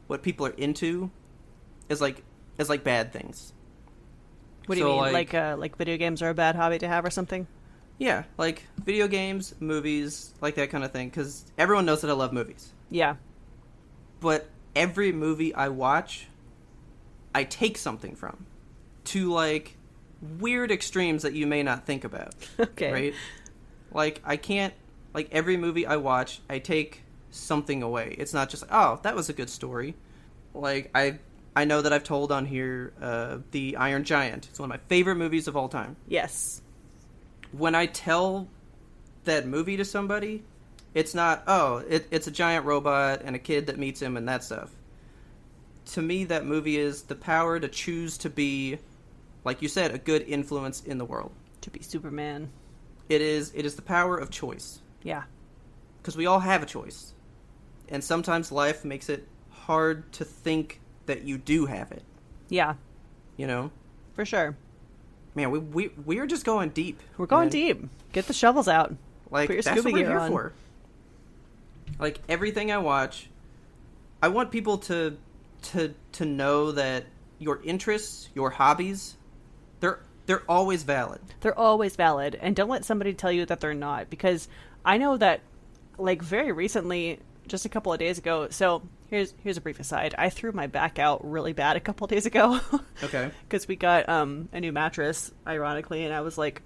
B: what people are into as bad things.
A: What do you mean? Like video games are a bad hobby to have or something?
B: Yeah, like video games, movies, like that kind of thing, because everyone knows that I love movies.
A: Yeah.
B: But every movie I watch, I take something from. To, like, weird extremes that you may not think about.
A: Okay.
B: Right? Like, I can't... Like, every movie I watch, I take something away. It's not just, oh, that was a good story. Like, I know that I've told on here, The Iron Giant. It's one of my favorite movies of all time.
A: Yes.
B: When I tell that movie to somebody, it's not, oh, it's a giant robot and a kid that meets him and that stuff. To me, that movie is the power to choose to be, like you said, a good influence in the world.
A: To be Superman.
B: It is the power of choice.
A: Yeah.
B: Because we all have a choice. And sometimes life makes it hard to think that you do have it.
A: Yeah.
B: You know?
A: For sure.
B: Man, we are just going deep.
A: We're going deep. Get the shovels out.
B: Like,
A: put your
B: that's
A: scuba
B: what we're
A: gear
B: here
A: on.
B: for. Like, everything I watch, I want people to know that your interests, your hobbies, they're always valid.
A: They're always valid, and don't let somebody tell you that they're not, because I know that, like, very recently, just a couple of days ago, so here's a brief aside. I threw my back out really bad a couple of days ago.
B: Okay. Because
A: we got a new mattress, ironically, and I was like,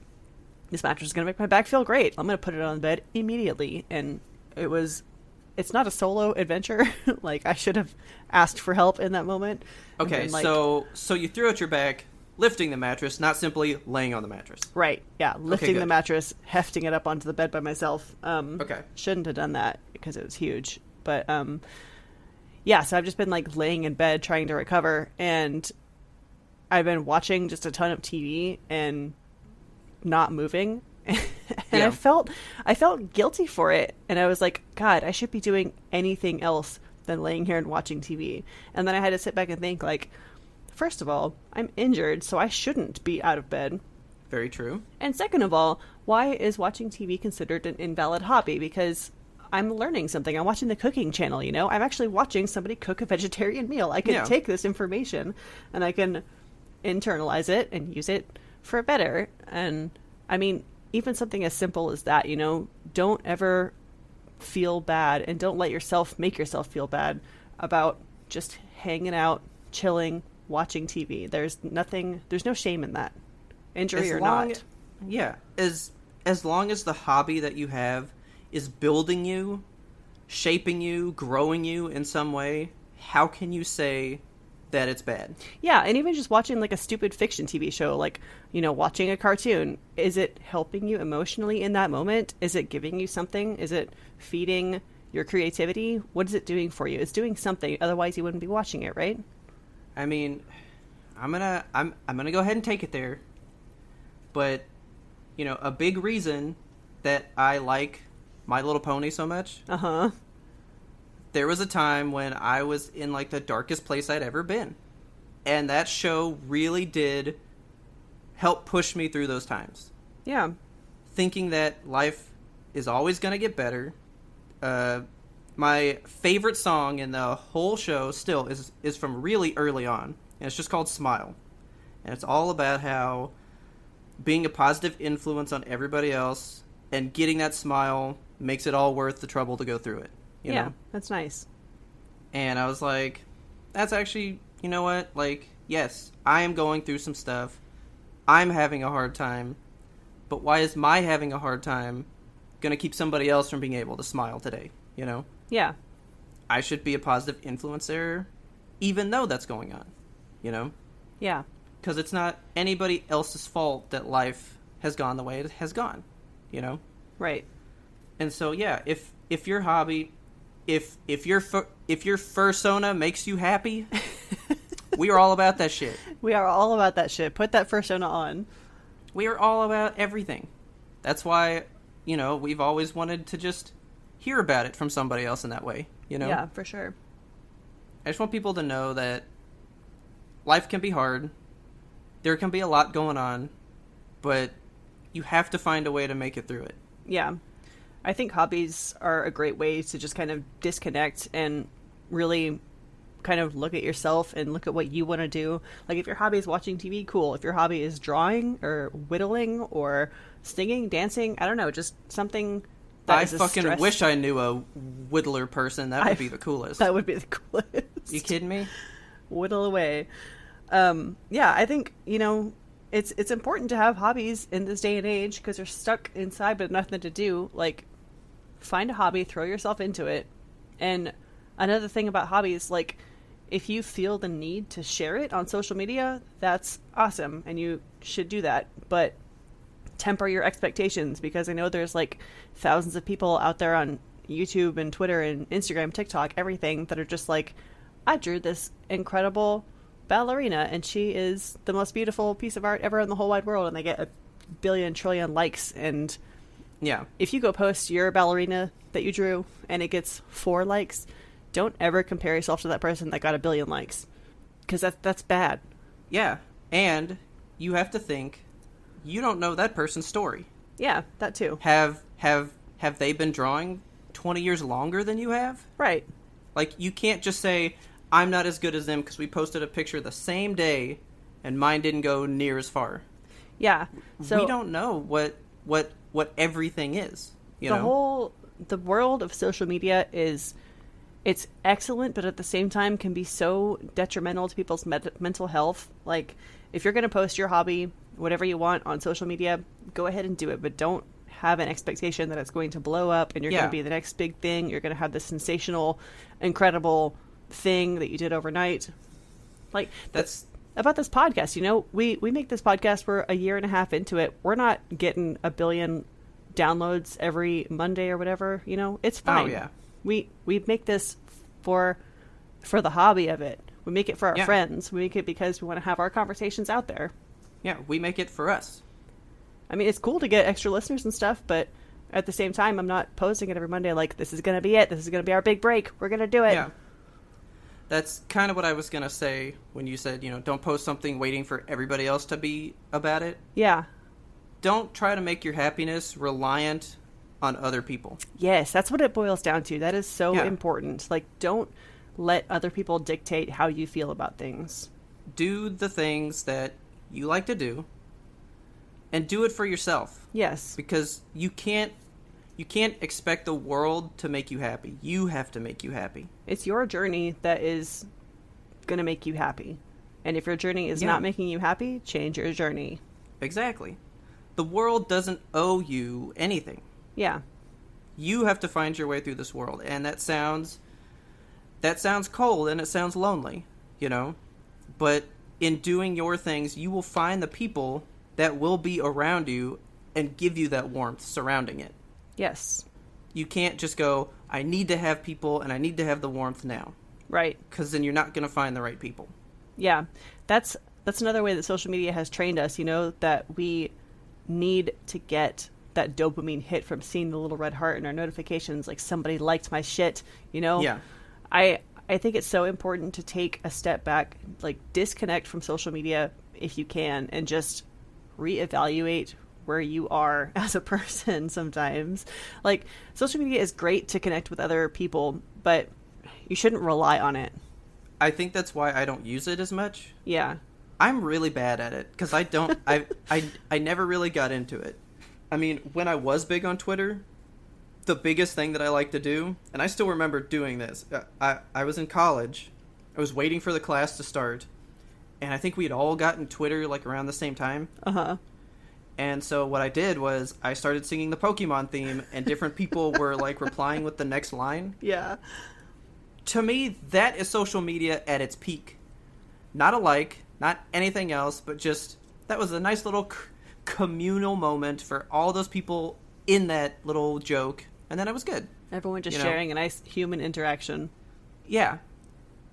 A: this mattress is going to make my back feel great. I'm going to put it on the bed immediately, and it's not a solo adventure. Like, I should have asked for help in that moment.
B: Okay,
A: then,
B: so you threw out your back, lifting the mattress, not simply laying on the mattress.
A: Right, yeah. Lifting
B: good.
A: the mattress, hefting it up onto the bed by myself.
B: Okay.
A: Shouldn't have done that because it was huge. But, yeah, so I've just been, like, laying in bed trying to recover, and I've been watching just a ton of TV and not moving. And
B: yeah.
A: I felt guilty for it, and I was like, God, I should be doing anything else than laying here and watching TV. And then I had to sit back and think, like, first of all, I'm injured, so I shouldn't be out of bed.
B: Very true.
A: And second of all, why is watching TV considered an invalid hobby? Because I'm learning something. I'm watching the cooking channel, you know? I'm actually watching somebody cook a vegetarian meal. I can take this information and I can internalize it and use it for better. And I mean, even something as simple as that, you know, don't ever feel bad, and don't let yourself make yourself feel bad about just hanging out, chilling, watching TV. There's no shame in that. Injury or not.
B: Yeah. As long as the hobby that you have is building you, shaping you, growing you in some way, how can you say that it's bad?
A: Yeah, and even just watching like a stupid fiction TV show, like, you know, watching a cartoon, is it helping you emotionally in that moment? Is it giving you something? Is it feeding your creativity? What is it doing for you? It's doing something, otherwise you wouldn't be watching it, right?
B: I mean, I'm gonna go ahead and take it there. But, you know, a big reason that I like My Little Pony so much.
A: Uh-huh.
B: There was a time when I was in, like, the darkest place I'd ever been. And that show really did help push me through those times.
A: Yeah.
B: Thinking that life is always going to get better. My favorite song in the whole show still is from really early on, and it's just called Smile. And it's all about how being a positive influence on everybody else and getting that smile makes it all worth the trouble to go through it. You know?
A: That's nice.
B: And I was like, that's actually, you know what? Like, yes, I am going through some stuff. I'm having a hard time. But why is my having a hard time going to keep somebody else from being able to smile today? You know?
A: Yeah.
B: I should be a positive influence there, even though that's going on. You know?
A: Yeah.
B: Because it's not anybody else's fault that life has gone the way it has gone. You know?
A: Right.
B: And so, yeah, if your hobby, if your fursona makes you happy, we are all about that shit.
A: We are all about that shit. Put that fursona on.
B: We are all about everything. That's why, you know, we've always wanted to just hear about it from somebody else in that way, you know?
A: Yeah, for sure.
B: I just want people to know that life can be hard. There can be a lot going on, but you have to find a way to make it through it.
A: Yeah. I think hobbies are a great way to just kind of disconnect and really kind of look at yourself and look at what you want to do. Like, if your hobby is watching TV, cool. If your hobby is drawing or whittling or singing, dancing, I don't know, just something that
B: I fucking wish I knew a whittler person. That would be the coolest.
A: That would be the coolest.
B: You kidding me?
A: Whittle away. Yeah, I think, you know, it's important to have hobbies in this day and age because you're stuck inside but nothing to do. Like, find a hobby, throw yourself into it. And another thing about hobbies, like, if you feel the need to share it on social media, that's awesome, and you should do that. But temper your expectations, because I know there's like thousands of people out there on YouTube and Twitter and Instagram, TikTok, everything, that are just like, I drew this incredible ballerina and she is the most beautiful piece of art ever in the whole wide world, and they get a billion trillion likes. And
B: yeah,
A: if you go post your ballerina that you drew and it gets 4 likes, don't ever compare yourself to that person that got a billion likes, because that's bad.
B: Yeah, and you have to think, you don't know that person's story.
A: Yeah, that too.
B: Have they been drawing 20 years longer than you have?
A: Right.
B: Like, you can't just say, I'm not as good as them because we posted a picture the same day and mine didn't go near as far.
A: Yeah. So
B: we don't know what everything is. You know?
A: The world of social media it's excellent, but at the same time can be so detrimental to people's mental health. Like, if you're going to post your hobby, whatever you want, on social media, go ahead and do it, but don't have an expectation that it's going to blow up and you're going to be the next big thing. You're going to have this sensational, incredible thing that you did overnight. Like, that's about this podcast. You know, we make this podcast, we're a year and a half into it. We're not getting a billion downloads every Monday or whatever. You know, it's fine.
B: Oh, yeah.
A: We make this for the hobby of it. We make it for our friends. We make it because we want to have our conversations out there.
B: Yeah, we make it for us.
A: I mean, it's cool to get extra listeners and stuff, but at the same time, I'm not posting it every Monday like, this is going to be it. This is going to be our big break. We're going to do it.
B: Yeah. That's kind of what I was going to say when you said, you know, don't post something waiting for everybody else to be about it.
A: Yeah.
B: Don't try to make your happiness reliant on other people.
A: Yes, that's what it boils down to. That is so important. Like, don't let other people dictate how you feel about things.
B: Do the things that you like to do, and do it for yourself.
A: Yes.
B: Because you can't expect the world to make you happy. You have to make you happy.
A: It's your journey that is going to make you happy. And if your journey is not making you happy, change your journey.
B: Exactly. The world doesn't owe you anything.
A: Yeah.
B: You have to find your way through this world, and that sounds cold and it sounds lonely, you know? But in doing your things, you will find the people that will be around you and give you that warmth surrounding it.
A: Yes.
B: You can't just go, I need to have people and I need to have the warmth now.
A: Right.
B: Because then you're not going to find the right people.
A: Yeah. That's another way that social media has trained us, you know, that we need to get that dopamine hit from seeing the little red heart in our notifications, like somebody liked my shit, you know?
B: Yeah.
A: I think it's so important to take a step back, like disconnect from social media if you can, and just reevaluate where you are as a person sometimes. Like, social media is great to connect with other people, but you shouldn't rely on it.
B: I think that's why I don't use it as much.
A: Yeah.
B: I'm really bad at it because I never really got into it. I mean, when I was big on Twitter, the biggest thing that I like to do, and I still remember doing this, I was in college, I was waiting for the class to start, and I think we had all gotten Twitter like around the same time.
A: Uh-huh.
B: And so what I did was I started singing the Pokemon theme, and different people were like replying with the next line.
A: Yeah.
B: To me, that is social media at its peak. Not a like, not anything else, but just that was a nice little communal moment for all those people in that little joke, and then it was good.
A: Everyone just sharing a nice human interaction.
B: Yeah,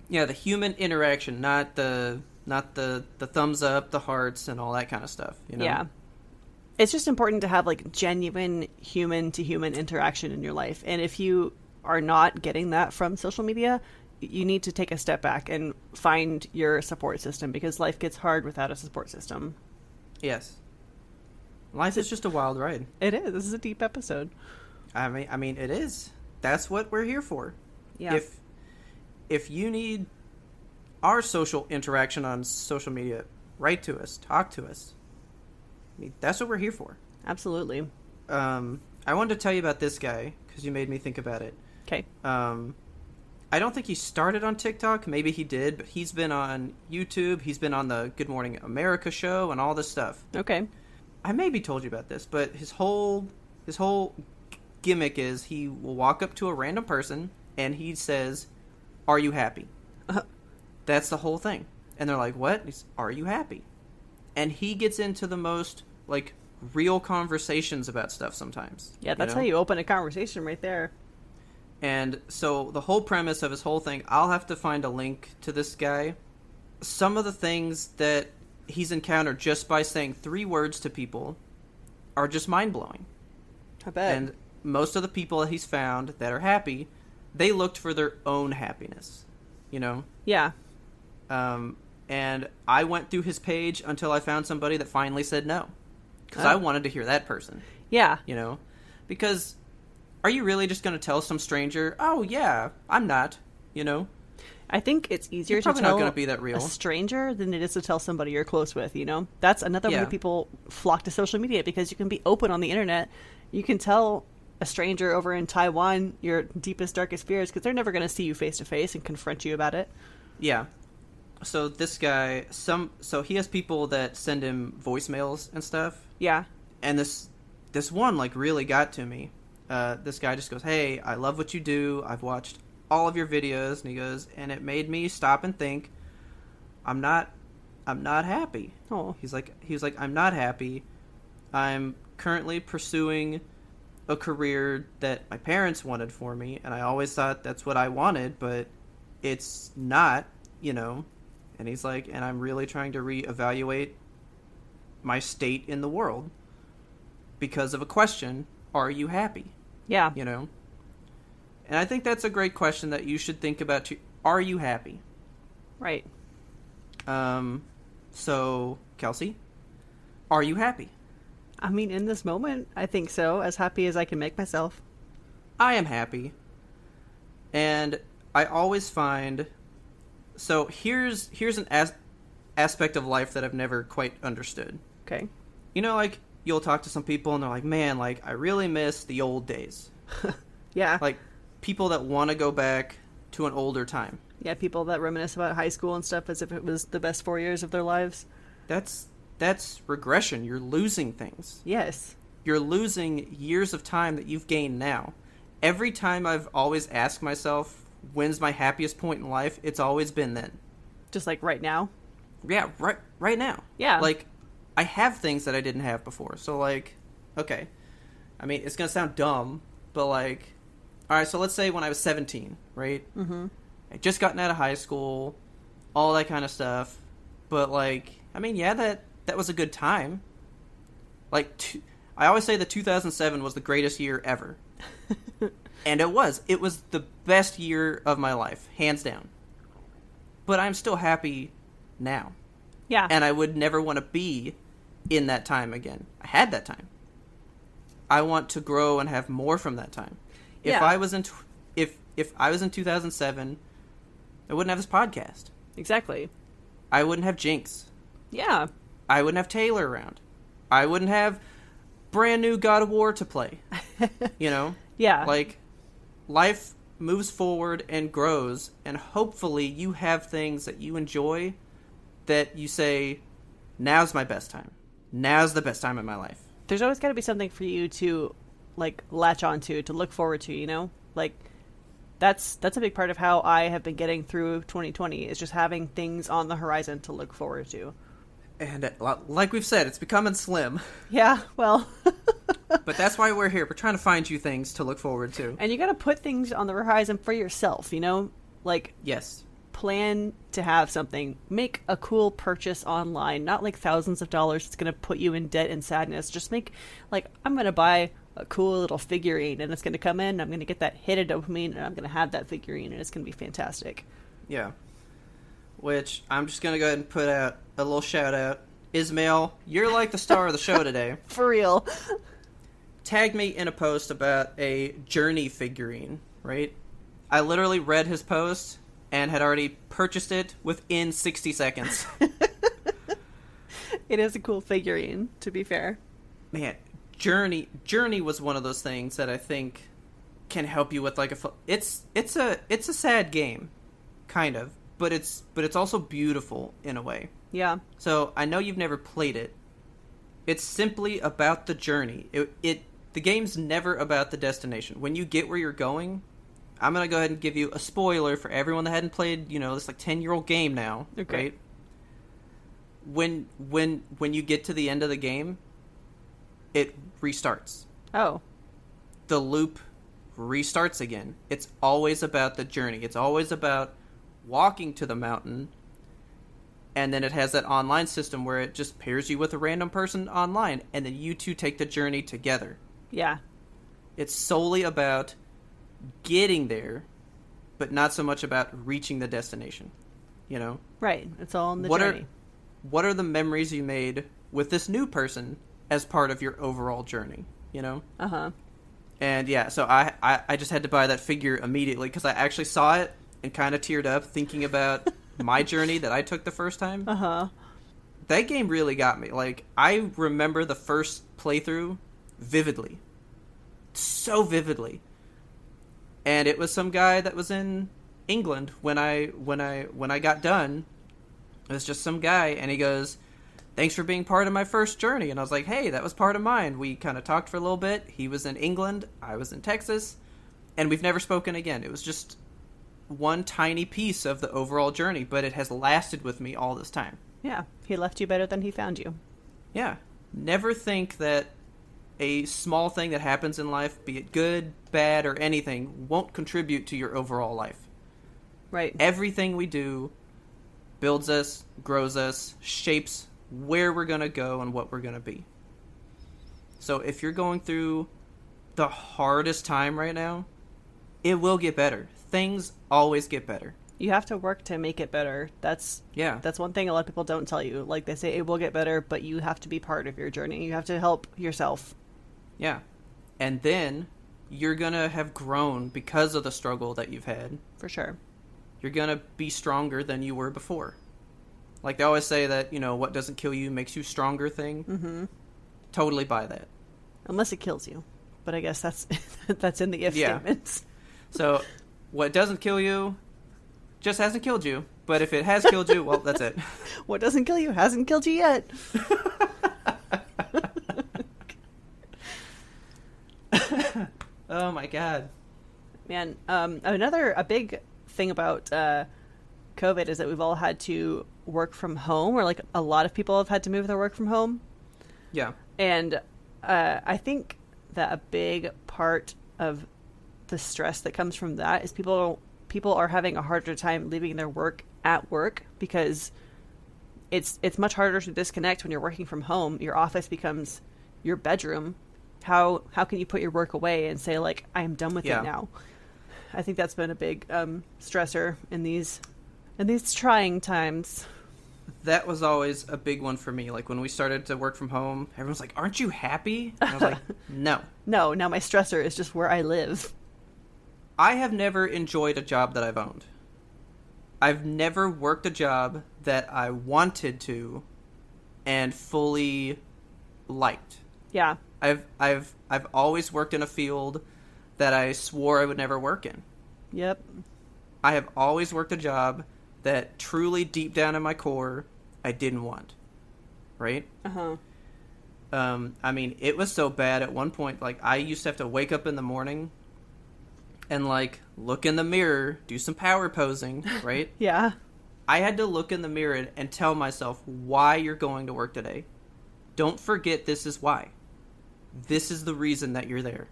B: the human interaction, not the thumbs up, the hearts, and all that kind of stuff.
A: Yeah, it's just important to have like genuine human to human interaction in your life, and if you are not getting that from social media, you need to take a step back and find your support system, because life gets hard without a support system.
B: Yes. Life is just a wild ride.
A: It is. This is a deep episode.
B: I mean, it is. That's what we're here for.
A: Yeah.
B: If you need our social interaction on social media, write to us, talk to us. I mean, that's what we're here for.
A: Absolutely.
B: I wanted to tell you about this guy because you made me think about it.
A: Okay.
B: I don't think he started on TikTok. Maybe he did, but he's been on YouTube. He's been on the Good Morning America show and all this stuff.
A: Okay.
B: I maybe told you about this, but his whole gimmick is he will walk up to a random person and he says, "Are you happy?" That's the whole thing. And they're like, "What?" He's, "Are you happy?" And he gets into the most like real conversations about stuff sometimes.
A: Yeah, that's how you open a conversation right there.
B: And so the whole premise of his whole thing, I'll have to find a link to this guy. Some of the things that he's encountered just by saying 3 words to people are just mind-blowing.
A: I bet.
B: And most of the people that he's found that are happy, they looked for their own happiness,
A: Yeah.
B: And I went through his page until I found somebody that finally said no. Because I wanted to hear that person.
A: Yeah.
B: Because are you really just going to tell some stranger, "Oh, yeah, I'm not,"
A: I think it's easier to
B: probably
A: tell
B: not going to be that real.
A: a stranger than it is to tell somebody you're close with, That's another way people flock to social media, because you can be open on the internet. You can tell a stranger over in Taiwan your deepest, darkest fears, because they're never going to see you face to face and confront you about it.
B: Yeah. So this guy, so he has people that send him voicemails and stuff.
A: Yeah.
B: And this one like really got to me. This guy just goes, "Hey, I love what you do. I've watched all of your videos," and he goes, "and it made me stop and think, I'm not happy."
A: Oh.
B: He was like, "I'm not happy. I'm currently pursuing a career that my parents wanted for me, and I always thought that's what I wanted, but it's not, And he's like, "and I'm really trying to reevaluate my state in the world because of a question, are you happy?"
A: Yeah.
B: And I think that's a great question that you should think about too. Are you happy?
A: Right.
B: So, Kelsey, are you happy?
A: I mean, in this moment, I think so. As happy as I can make myself.
B: I am happy. And I always find... So, here's an aspect of life that I've never quite understood.
A: Okay.
B: Like, you'll talk to some people and they're like, "Man, like, I really miss the old days."
A: Yeah.
B: Like, people that want to go back to an older time.
A: Yeah, people that reminisce about high school and stuff as if it was the best 4 years of their lives.
B: That's regression. You're losing things.
A: Yes.
B: You're losing years of time that you've gained now. Every time I've always asked myself, when's my happiest point in life, it's always been then.
A: Just like right now?
B: Yeah, right now.
A: Yeah.
B: Like, I have things that I didn't have before. So, like, okay. I mean, it's going to sound dumb, but, like, all right, so let's say when I was 17, right?
A: Mm-hmm.
B: I just gotten out of high school, all that kind of stuff. But, like, I mean, yeah, that was a good time. Like, I always say that 2007 was the greatest year ever. And it was. It was the best year of my life, hands down. But I'm still happy now.
A: Yeah.
B: And I would never want to be in that time again. I had that time. I want to grow and have more from that time. If
A: Yeah.
B: I was in if I was in 2007, I wouldn't have this podcast.
A: Exactly.
B: I wouldn't have Jinx.
A: Yeah.
B: I wouldn't have Taylor around. I wouldn't have brand new God of War to play. You know?
A: Yeah.
B: Like, life moves forward and grows, and hopefully you have things that you enjoy that you say, now's my best time. Now's the best time in my life.
A: There's always got to be something for you to, like, latch onto, to look forward to, you know? Like, that's a big part of how I have been getting through 2020, is just having things on the horizon to look forward to.
B: And like we've said, it's becoming slim.
A: Yeah, well...
B: But that's why we're here. We're trying to find you things to look forward to.
A: And you got to put things on the horizon for yourself, you know? Like,
B: yes.
A: Plan to have something. Make a cool purchase online. Not like thousands of dollars. It's going to put you in debt and sadness. Just make, like, I'm going to buy a cool little figurine, and it's going to come in, and I'm going to get that hit of dopamine, and I'm going to have that figurine, and it's going to be fantastic.
B: Yeah. Which, I'm just going to go ahead and put out a little shout out. Ismail, you're like the star of the show today.
A: For real.
B: Tagged me in a post about a Journey figurine, right? I literally read his post and had already purchased it within 60 seconds.
A: It is a cool figurine, to be fair.
B: Man, Journey was one of those things that I think can help you with like it's a sad game, kind of, but it's also beautiful in a way.
A: Yeah.
B: So I know you've never played it. It's simply about the journey. The game's never about the destination. When you get where you're going, I'm going to go ahead and give you a spoiler for everyone that hadn't played, you know, this like 10-year-old game now,
A: okay.
B: Right? When you get to the end of the game, it restarts.
A: Oh.
B: The loop restarts again. It's always about the journey. It's always about walking to the mountain. And then it has that online system where it just pairs you with a random person online, and then you two take the journey together.
A: Yeah.
B: It's solely about getting there, but not so much about reaching the destination. You know?
A: Right. It's all in the journey.
B: What are the memories you made with this new person as part of your overall journey? You know?
A: Uh-huh.
B: And yeah, so I just had to buy that figure immediately because I actually saw it and kind of teared up thinking about my journey that I took the first time.
A: Uh-huh.
B: That game really got me. Like, I remember the first playthrough vividly. So vividly. And it was some guy that was in England when I got done. It was just some guy, and he goes, "Thanks for being part of my first journey." And I was like, "Hey, that was part of mine." We kind of talked for a little bit. He was in England, I was in Texas, and we've never spoken again. It was just one tiny piece of the overall journey, but it has lasted with me all this time.
A: Yeah, he left you better than he found you.
B: Yeah. Never think that a small thing that happens in life, be it good, bad, or anything, won't contribute to your overall life.
A: Right.
B: Everything we do builds us, grows us, shapes where we're going to go and what we're going to be. So if you're going through the hardest time right now, it will get better. Things always get better.
A: You have to work to make it better. That's one thing a lot of people don't tell you. Like, they say it will get better, but you have to be part of your journey. You have to help yourself.
B: Yeah. And then you're going to have grown because of the struggle that you've had.
A: For sure.
B: You're going to be stronger than you were before. Like they always say that, you know, what doesn't kill you makes you stronger thing.
A: Mm-hmm.
B: Totally buy that.
A: Unless it kills you. But I guess that's that's in the if statements.
B: So what doesn't kill you just hasn't killed you. But if it has killed you, well, that's it.
A: What doesn't kill you hasn't killed you yet.
B: Oh my god.
A: Man, a big thing about COVID is that we've all had to work from home, or like a lot of people have had to move their work from home.
B: Yeah.
A: And I think that a big part of the stress that comes from that is people are having a harder time leaving their work at work, because it's much harder to disconnect when you're working from home. Your office becomes your bedroom. How can you put your work away and say, like, I am done with it now? I think that's been a big stressor in these trying times.
B: that was always a big one for me. Like, when we started to work from home, everyone's like, aren't you happy? And I was like, no.
A: No, now my stressor is just where I live.
B: I have never enjoyed a job that I've owned. I've never worked a job that I wanted to and fully liked.
A: Yeah.
B: I've always worked in a field that I swore I would never work in.
A: Yep.
B: I have always worked a job that truly deep down in my core I didn't want. Right?
A: Uh-huh.
B: I mean, it was so bad at one point, like, I used to have to wake up in the morning and, like, look in the mirror, do some power posing, right?
A: Yeah.
B: I had to look in the mirror and tell myself why you're going to work today. Don't forget this is why. This is the reason that you're there.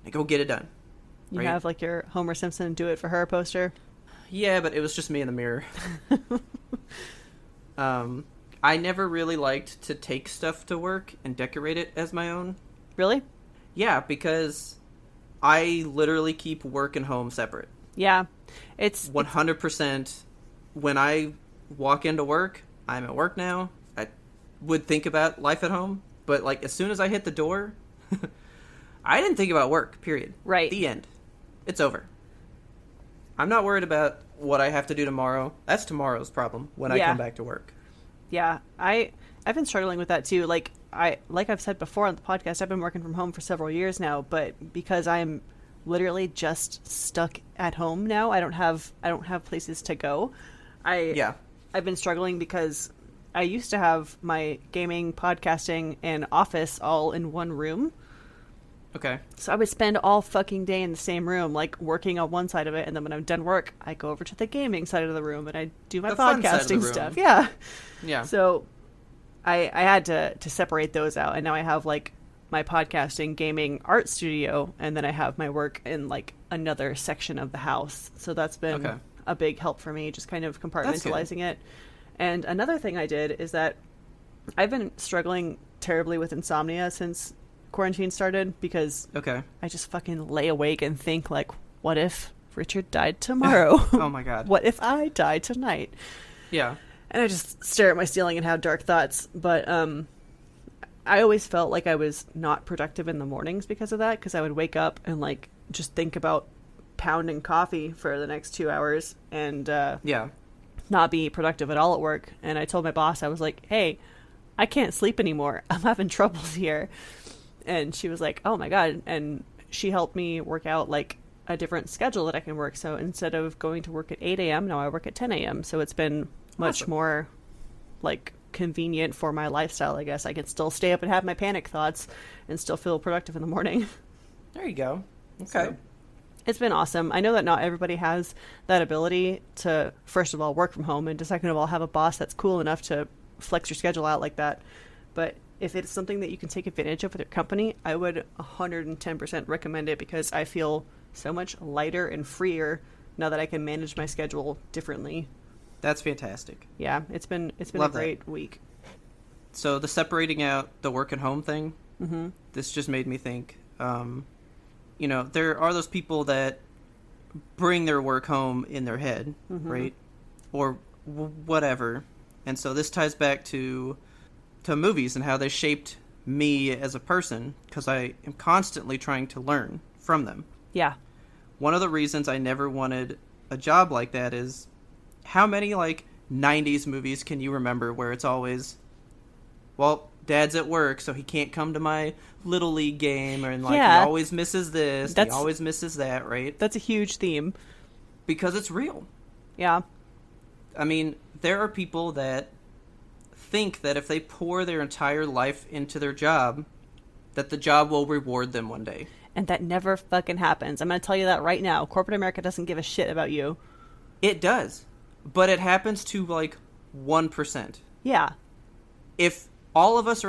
B: Like, go get it done.
A: You
B: right?
A: have, like, your Homer Simpson do it for her poster?
B: Yeah, but it was just me in the mirror. I never really liked to take stuff to work and decorate it as my own.
A: Really?
B: Yeah, because I literally keep work and home separate.
A: Yeah. It's
B: 100%. When I walk into work, I'm at work now. I would think about life at home. But, like, as soon as I hit the door, I didn't think about work, period.
A: Right.
B: The end. It's over. I'm not worried about what I have to do tomorrow. That's tomorrow's problem when I come back to work.
A: Yeah. I've been struggling with that too. Like I've said before on the podcast, I've been working from home for several years now, but because I'm literally just stuck at home now, I don't have places to go. I've been struggling because I used to have my gaming, podcasting, and office all in one room.
B: Okay.
A: So I would spend all fucking day in the same room, like working on one side of it, and then when I'm done work, I go over to the gaming side of the room and I do my podcasting stuff. Yeah.
B: Yeah.
A: So I had to separate those out, and now I have like my podcasting, gaming, art studio, and then I have my work in like another section of the house. So that's been a big help for me, just kind of compartmentalizing it. And another thing I did is that I've been struggling terribly with insomnia since quarantine started, because I just fucking lay awake and think, like, what if Richard died tomorrow?
B: Oh my god.
A: What if I died tonight?
B: Yeah.
A: And I just stare at my ceiling and have dark thoughts. But I always felt like I was not productive in the mornings because of that, because I would wake up and like just think about pounding coffee for the next 2 hours and not be productive at all at work. And I told my boss, I was like, hey, I can't sleep anymore. I'm having troubles here. And she was like, oh my god. And she helped me work out like a different schedule that I can work. So instead of going to work at 8 a.m., now I work at 10 a.m. So it's been much more like convenient for my lifestyle, I guess. I can still stay up and have my panic thoughts and still feel productive in the morning.
B: There you go. Okay.
A: So it's been awesome. I know that not everybody has that ability to, first of all, work from home, and to second of all, have a boss that's cool enough to flex your schedule out like that. But if it's something that you can take advantage of with your company, I would 110% recommend it, because I feel so much lighter and freer now that I can manage my schedule differently.
B: That's fantastic.
A: Yeah, it's been
B: Love
A: a great week.
B: So the separating out the work and home thing, this just made me think, you know, there are those people that bring their work home in their head, right? Or whatever. And so this ties back to movies and how they shaped me as a person, because I am constantly trying to learn from them.
A: Yeah.
B: One of the reasons I never wanted a job like that is, how many like 90s movies can you remember where it's always, well, Dad's at work, so he can't come to my Little League game, and like he always misses this, he always misses that, right?
A: That's a huge theme.
B: Because it's real.
A: Yeah.
B: I mean, there are people that think that if they pour their entire life into their job, that the job will reward them one day.
A: And that never fucking happens. I'm going to tell you that right now. Corporate America doesn't give a shit about you.
B: It does. But it happens to like 1%.
A: Yeah.
B: If all of us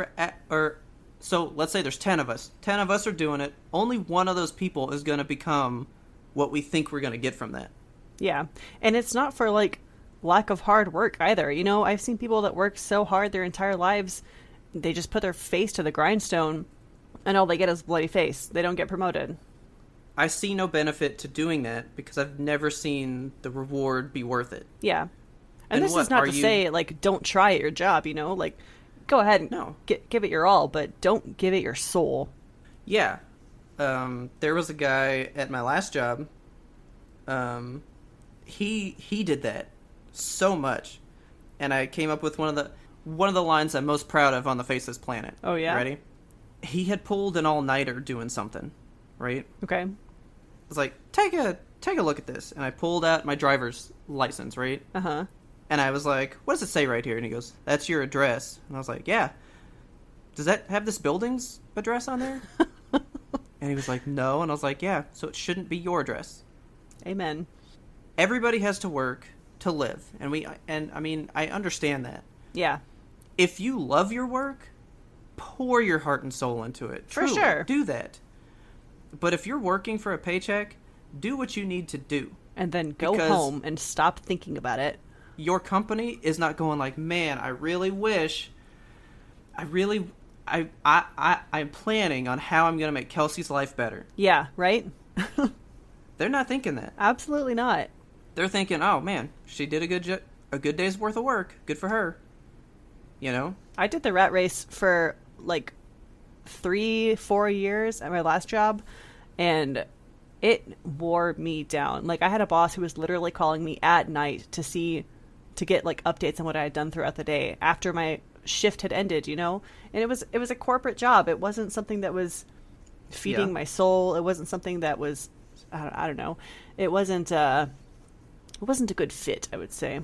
B: so let's say there's 10 of us. 10 of us are doing it. Only one of those people is going to become what we think we're going to get from that.
A: Yeah. And it's not for like lack of hard work either. You know, I've seen people that work so hard their entire lives, they just put their face to the grindstone, and all they get is a bloody face. They don't get promoted.
B: I see no benefit to doing that, because I've never seen the reward be worth it.
A: Yeah. And this is not to say, like, don't try at your job, you know? Like, go ahead and give it your all, but don't give it your soul.
B: Yeah. There was a guy at my last job. He did that so much. And I came up with one of the lines I'm most proud of on the face of this planet.
A: Oh, yeah?
B: Ready? He had pulled an all-nighter doing something, right?
A: Okay.
B: I was like, take a look at this. And I pulled out my driver's license, right?
A: Uh-huh.
B: And I was like, what does it say right here? And he goes, that's your address. And I was like, yeah. Does that have this building's address on there? And he was like, no. And I was like, yeah, so it shouldn't be your address.
A: Amen.
B: Everybody has to work to live. And I mean, I understand that.
A: Yeah.
B: If you love your work, pour your heart and soul into it.
A: For
B: Truly,
A: sure.
B: do that. But if you're working for a paycheck, do what you need to do.
A: And then go home and stop thinking about it.
B: Your company is not going like, man, I'm planning on how I'm going to make Kelsey's life better.
A: Yeah, right?
B: They're not thinking that.
A: Absolutely not.
B: They're thinking, oh man, she did a good day's worth of work. Good for her. You know?
A: I did the rat race for like 3-4 years at my last job, and it wore me down. Like, I had a boss who was literally calling me at night to get like updates on what I had done throughout the day after my shift had ended, you know? And it was a corporate job. It wasn't something that was feeding my soul. It wasn't something that was, I don't know. It wasn't a good fit, I would say.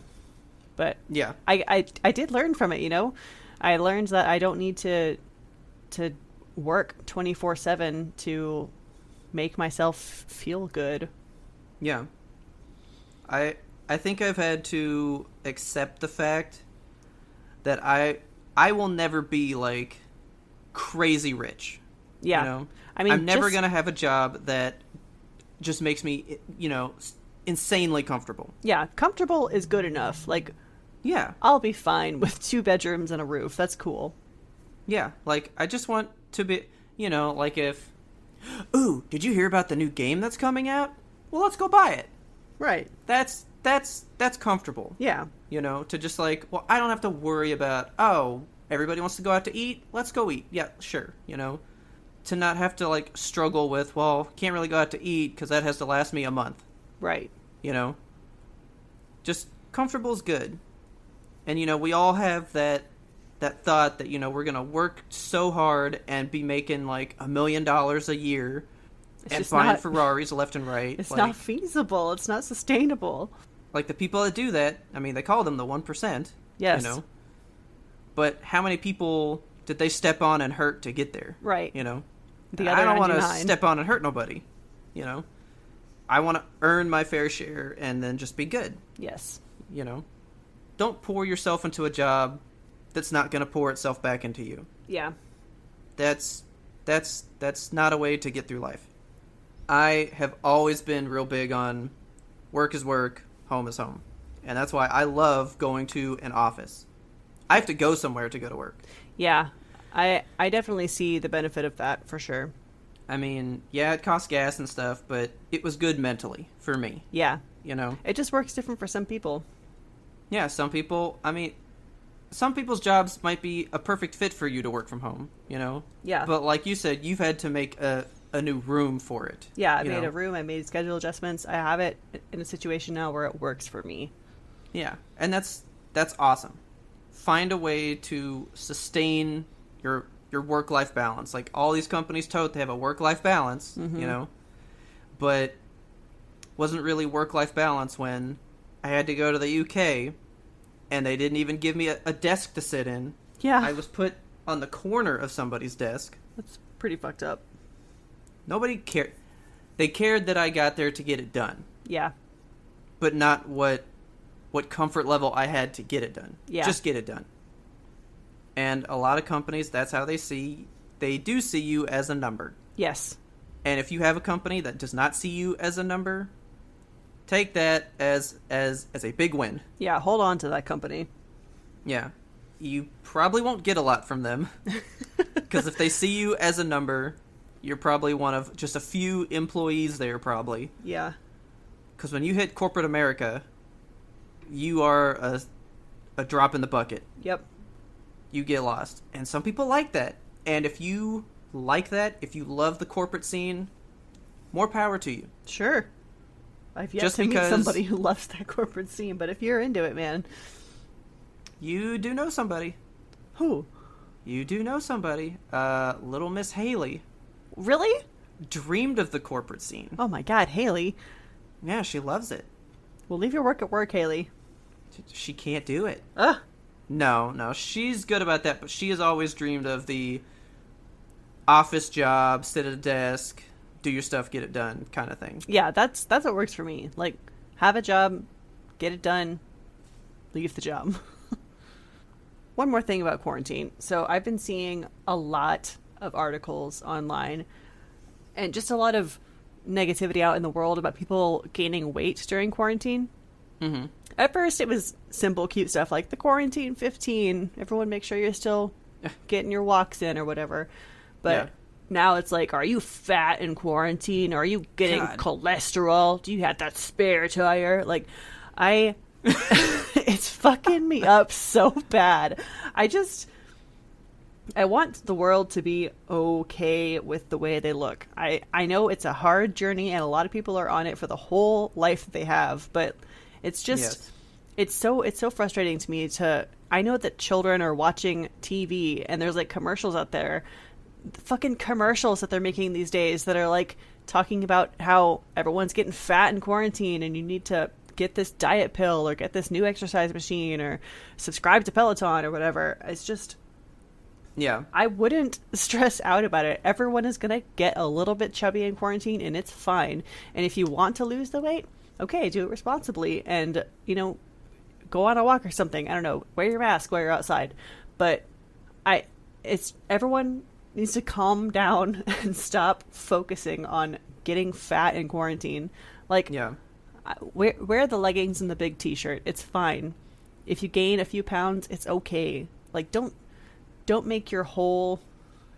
A: But
B: yeah,
A: I did learn from it, you know? I learned that I don't need to work 24/7 to make myself feel good.
B: Yeah. I think I've had to accept the fact that I will never be like crazy rich.
A: Yeah.
B: You know?
A: I mean,
B: I'm never going to have a job that just makes me, you know, insanely comfortable.
A: Yeah, comfortable is good enough. Like,
B: yeah,
A: I'll be fine with 2 bedrooms and a roof. That's cool.
B: Yeah, like, I just want to be, you know, like if, ooh, did you hear about the new game that's coming out? Well, let's go buy it.
A: Right.
B: That's comfortable.
A: Yeah.
B: You know, to just like, well, I don't have to worry about, oh, everybody wants to go out to eat? Let's go eat. Yeah, sure, you know. To not have to, like, struggle with, well, can't really go out to eat because that has to last me a month.
A: Right.
B: You know? Just comfortable is good. And, you know, we all have that thought that, you know, we're going to work so hard and be making, like, $1 million a year and buying Ferraris left and right.
A: It's
B: like,
A: not feasible. It's not sustainable.
B: Like, the people that do that, I mean, they call them the 1%.
A: Yes.
B: You know? But how many people did they step on and hurt to get there?
A: Right.
B: You know?
A: The other
B: I don't want to
A: 99.
B: step on and hurt nobody. You know? I want to earn my fair share and then just be good.
A: Yes.
B: You know? Don't pour yourself into a job that's not going to pour itself back into you.
A: Yeah.
B: That's not a way to get through life. I have always been real big on work is work, home is home. And that's why I love going to an office. I have to go somewhere to go to work.
A: Yeah. I definitely see the benefit of that for sure.
B: I mean, yeah, it costs gas and stuff, but it was good mentally for me.
A: Yeah.
B: You know?
A: It just works different for some people.
B: Yeah, some people, I mean, some people's jobs might be a perfect fit for you to work from home, you know?
A: Yeah.
B: But like you said, you've had to make a new room for it.
A: Yeah, I made a room, I made schedule adjustments. I have it in a situation now where it works for me.
B: Yeah, and that's awesome. Find a way to sustain your work-life balance. Like, all these companies tote they have a work-life balance, you know? But wasn't really work-life balance when I had to go to the UK and they didn't even give me a desk to sit in.
A: Yeah.
B: I was put on the corner of somebody's desk.
A: That's pretty fucked up.
B: Nobody cared. They cared that I got there to get it done.
A: Yeah.
B: But not what comfort level I had to get it done.
A: Yeah.
B: Just get it done. And a lot of companies, that's how they do see you as a number.
A: Yes.
B: And if you have a company that does not see you as a number, take that as a big win.
A: Yeah, hold on to that company.
B: Yeah. You probably won't get a lot from them. Because if they see you as a number, you're probably one of just a few employees there, probably.
A: Yeah.
B: Because when you hit corporate America, you are a drop in the bucket.
A: Yep.
B: You get lost. And some people like that. And if you like that, if you love the corporate scene, more power to you.
A: Sure. I've yet
B: Just
A: to meet
B: because-
A: somebody who loves that corporate scene, but if you're into it, man.
B: You do know somebody.
A: Who?
B: You do know somebody. Little Miss Haley
A: Really?
B: dreamed of the corporate scene.
A: Oh my god, Haley.
B: Yeah, she loves it.
A: Well, leave your work at work, Haley.
B: She can't do it.
A: Ugh.
B: No, she's good about that, but she has always dreamed of the office job, sit at a desk, do your stuff, get it done kind of thing.
A: Yeah, that's what works for me. Like, have a job, get it done, leave the job. One more thing about quarantine. So I've been seeing a lot of articles online and just a lot of negativity out in the world about people gaining weight during quarantine.
B: Mm-hmm.
A: At first, it was simple, cute stuff like the quarantine 15. Everyone make sure you're still getting your walks in or whatever. But now it's like, are you fat in quarantine? Are you getting cholesterol? Do you have that spare tire? Like, it's fucking me up so bad. I want the world to be okay with the way they look. I know it's a hard journey and a lot of people are on it for the whole life that they have, but it's just, it's so frustrating to me I know that children are watching TV and there's like commercials out there, fucking commercials that they're making these days that are like talking about how everyone's getting fat in quarantine and you need to get this diet pill or get this new exercise machine or subscribe to Peloton or whatever. It's just, I wouldn't stress out about it. Everyone is going to get a little bit chubby in quarantine and it's fine. And if you want to lose the weight, okay, do it responsibly and, go on a walk or something. I don't know, wear your mask while you're outside. But everyone needs to calm down and stop focusing on getting fat in quarantine. Like, wear the leggings and the big t-shirt. It's fine. If you gain a few pounds, it's okay. Like, don't make your whole...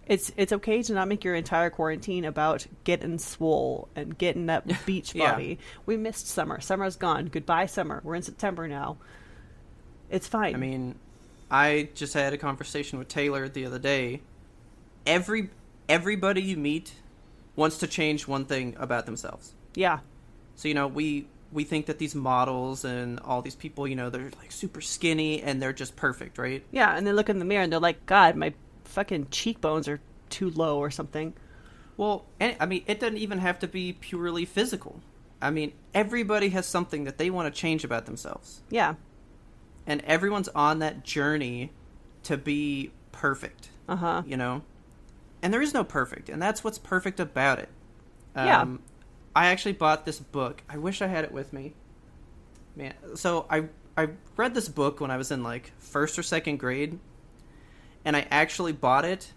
A: It's okay to not make your entire quarantine about getting swole and getting that beach body. We missed summer. Summer's gone. Goodbye, summer. We're in September now. It's fine.
B: I mean, I just had a conversation with Taylor the other day. Everybody you meet wants to change one thing about themselves.
A: Yeah.
B: So, we think that these models and all these people, they're like super skinny and they're just perfect, right?
A: Yeah, and they look in the mirror and they're like, God, my fucking cheekbones are too low or something.
B: Well, I mean, it doesn't even have to be purely physical. I mean, everybody has something that they want to change about themselves.
A: Yeah.
B: And everyone's on that journey to be perfect.
A: Uh-huh.
B: And there is no perfect, and that's what's perfect about it.
A: Yeah.
B: I actually bought this book. I wish I had it with me. Man, so I read this book when I was in like first or second grade, and I actually bought it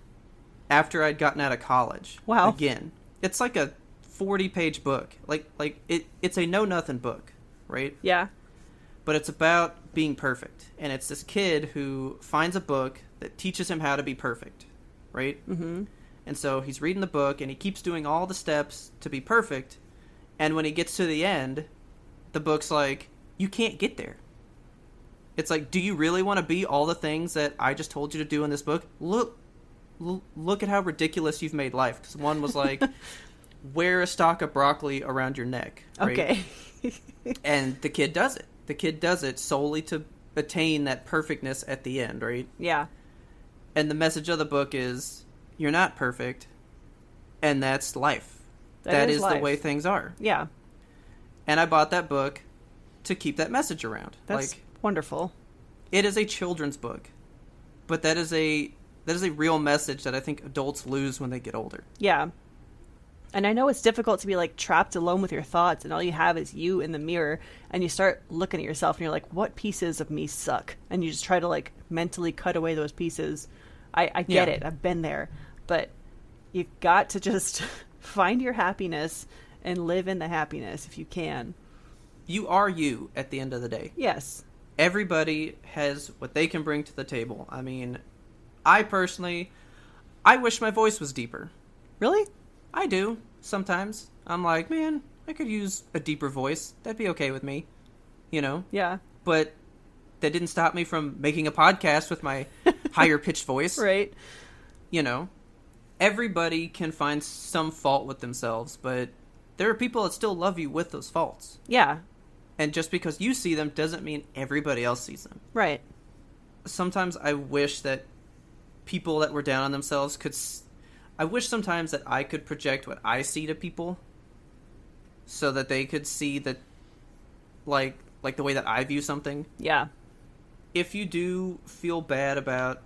B: after I'd gotten out of college.
A: Wow.
B: Again, it's like a 40-page book. It's a know-nothing book, right?
A: Yeah.
B: But it's about being perfect, and it's this kid who finds a book that teaches him how to be perfect, right?
A: Mm-hmm.
B: And so he's reading the book, and he keeps doing all the steps to be perfect, and when he gets to the end, the book's like, you can't get there. It's like, do you really want to be all the things that I just told you to do in this book? Look at how ridiculous you've made life. Because one was like, wear a stalk of broccoli around your neck. Right?
A: Okay.
B: And the kid does it. The kid does it solely to attain that perfectness at the end, right?
A: Yeah.
B: And the message of the book is, you're not perfect, and that's life. That is life. The way things are.
A: Yeah.
B: And I bought that book to keep that message around.
A: That's wonderful.
B: It is a children's book, but that is a real message that I think adults lose when they get older.
A: Yeah. And I know it's difficult to be like trapped alone with your thoughts and all you have is you in the mirror and you start looking at yourself and you're like, what pieces of me suck? And you just try to like mentally cut away those pieces. I get it. I've been there. But you've got to just find your happiness and live in the happiness if you can.
B: You are you at the end of the day.
A: Yes.
B: Everybody has what they can bring to the table. I mean, I wish my voice was deeper.
A: Really?
B: I do. Sometimes. I'm like, man, I could use a deeper voice. That'd be okay with me.
A: Yeah.
B: But that didn't stop me from making a podcast with my higher pitched voice.
A: Right.
B: You know, everybody can find some fault with themselves, but there are people that still love you with those faults.
A: Yeah.
B: And just because you see them doesn't mean everybody else sees them.
A: Right.
B: Sometimes I wish that people that were down on themselves I wish sometimes that I could project what I see to people so that they could see that, like the way that I view something.
A: Yeah.
B: If you do feel bad about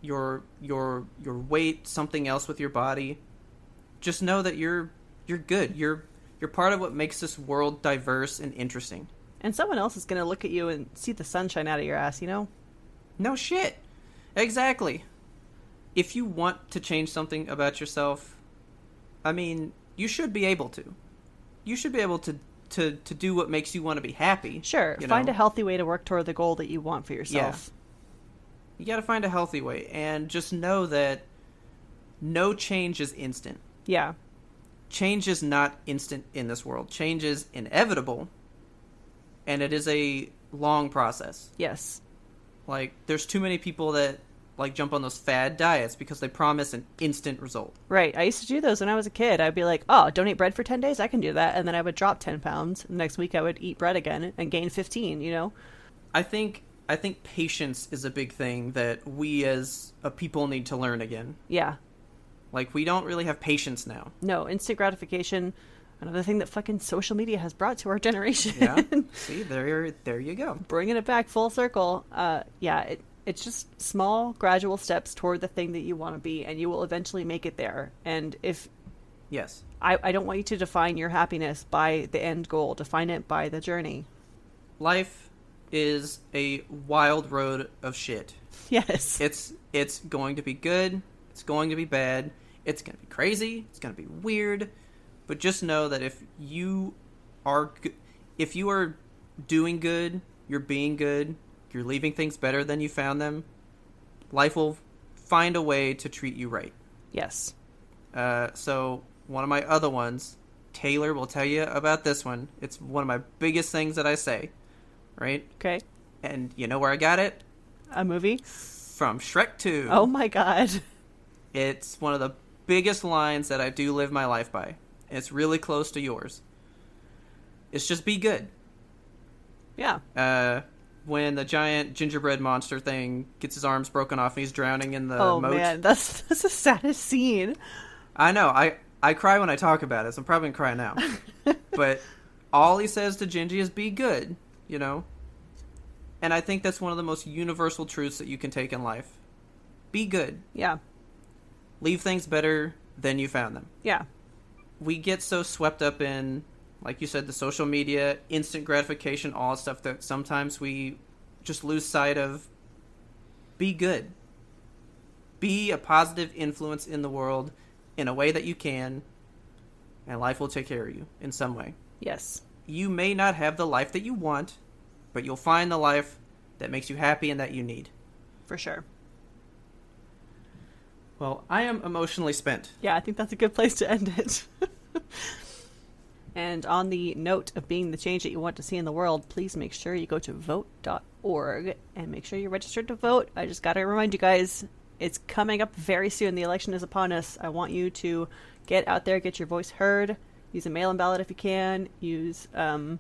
B: your weight, something else with your body, just know that you're good. You're part of what makes this world diverse and interesting.
A: And someone else is going to look at you and see the sunshine out of your ass, you know?
B: No shit. Exactly. If you want to change something about yourself, I mean, you should be able to. You should be able to do what makes you want to be happy.
A: Sure. Find a healthy way to work toward the goal that you want for yourself.
B: Yeah. You got to find a healthy way. And just know that no change is instant.
A: Yeah.
B: Change is not instant in this world. Change is inevitable. And it is a long process.
A: Yes.
B: Like, there's too many people that like jump on those fad diets because they promise an instant result.
A: Right. I used to do those when I was a kid. I'd be like, oh, don't eat bread for 10 days? I can do that. And then I would drop 10 pounds. The next week I would eat bread again and gain 15, you know?
B: I think patience is a big thing that we as a people need to learn again.
A: Yeah.
B: Like, we don't really have patience now.
A: No, instant gratification. Another thing that fucking social media has brought to our generation.
B: Yeah. See, there you go.
A: Bringing it back full circle. Yeah, it's just small, gradual steps toward the thing that you want to be, and you will eventually make it there. And if...
B: Yes.
A: I don't want you to define your happiness by the end goal. Define it by the journey.
B: Life is a wild road of shit.
A: Yes.
B: It's going to be good. It's going to be bad. It's going to be crazy. It's going to be weird. But just know that if you are doing good, you're being good, you're leaving things better than you found them, life will find a way to treat you right.
A: Yes.
B: So one of my other ones, Taylor will tell you about this one. It's one of my biggest things that I say, right?
A: Okay.
B: And you know where I got it?
A: A movie?
B: From Shrek 2.
A: Oh my god.
B: It's one of the biggest lines that I do live my life by. It's really close to yours. It's just be good.
A: Yeah.
B: When the giant gingerbread monster thing gets his arms broken off and he's drowning in the moat.
A: Oh man, that's the saddest scene.
B: I know. I cry when I talk about it, so I'm probably going to cry now. But all he says to Gingy is be good, you know? And I think that's one of the most universal truths that you can take in life. Be good.
A: Yeah.
B: Leave things better than you found them.
A: Yeah.
B: We get so swept up in, like you said, the social media, instant gratification, all that stuff, that sometimes we just lose sight of be good. Be a positive influence in the world in a way that you can, and life will take care of you in some way.
A: Yes.
B: You may not have the life that you want, but you'll find the life that makes you happy and that you need.
A: For sure.
B: Well, I am emotionally spent.
A: Yeah, I think that's a good place to end it. And on the note of being the change that you want to see in the world, please make sure you go to vote.org and make sure you're registered to vote. I just got to remind you guys, it's coming up very soon. The election is upon us. I want you to get out there, get your voice heard, use a mail-in ballot if you can, use a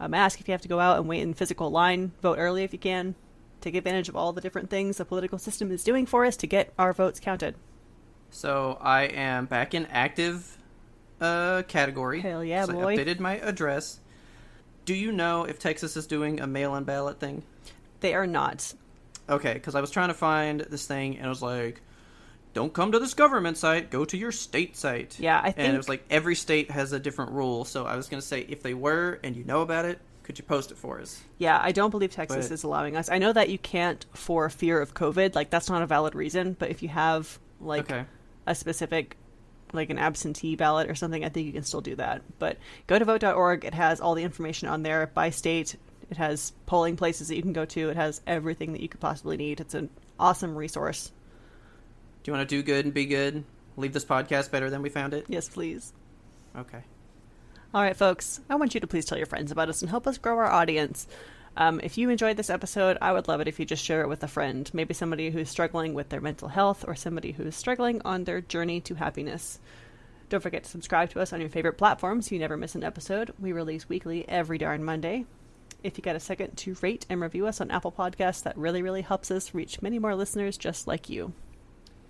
A: mask if you have to go out and wait in physical line, vote early if you can. Take advantage of all the different things the political system is doing for us to get our votes counted.
B: So I am back in active category.
A: Hell yeah, boy.
B: I updated my address. Do you know if Texas is doing a mail-in ballot thing?
A: They are not.
B: Okay, because I was trying to find this thing, and it was like, don't come to this government site, go to your state site.
A: Yeah, I think...
B: And it was like, every state has a different rule, so I was going to say, if they were, and you know about it, could you post it for us?
A: Yeah, I don't believe Texas is allowing us. I know that you can't for fear of COVID. Like, that's not a valid reason. But if you have, like, a specific, like, an absentee ballot or something, I think you can still do that. But go to vote.org. It has all the information on there by state. It has polling places that you can go to. It has everything that you could possibly need. It's an awesome resource.
B: Do you want to do good and be good? Leave this podcast better than we found it?
A: Yes, please.
B: Okay.
A: All right, folks, I want you to please tell your friends about us and help us grow our audience. If you enjoyed this episode, I would love it if you just share it with a friend, maybe somebody who's struggling with their mental health or somebody who's struggling on their journey to happiness. Don't forget to subscribe to us on your favorite platforms so you never miss an episode. We release weekly every darn Monday. If you got a second to rate and review us on Apple Podcasts, that really, really helps us reach many more listeners just like you.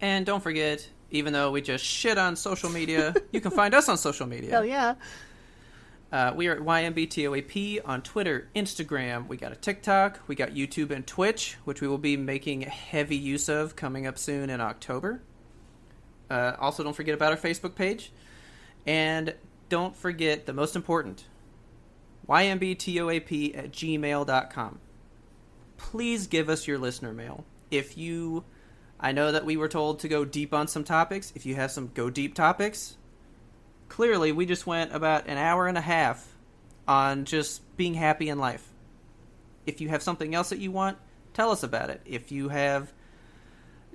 B: And don't forget, even though we just shit on social media, you can find us on social media.
A: Hell yeah.
B: We are at YMBTOAP on Twitter, Instagram. We got a TikTok. We got YouTube and Twitch, which we will be making heavy use of coming up soon in October. Also, don't forget about our Facebook page. And don't forget the most important, ymbtoap@gmail.com. Please give us your listener mail. I know that we were told to go deep on some topics. If you have some go deep topics, clearly we just went about an hour and a half on just being happy in life. If you have something else that you want, tell us about it. If you have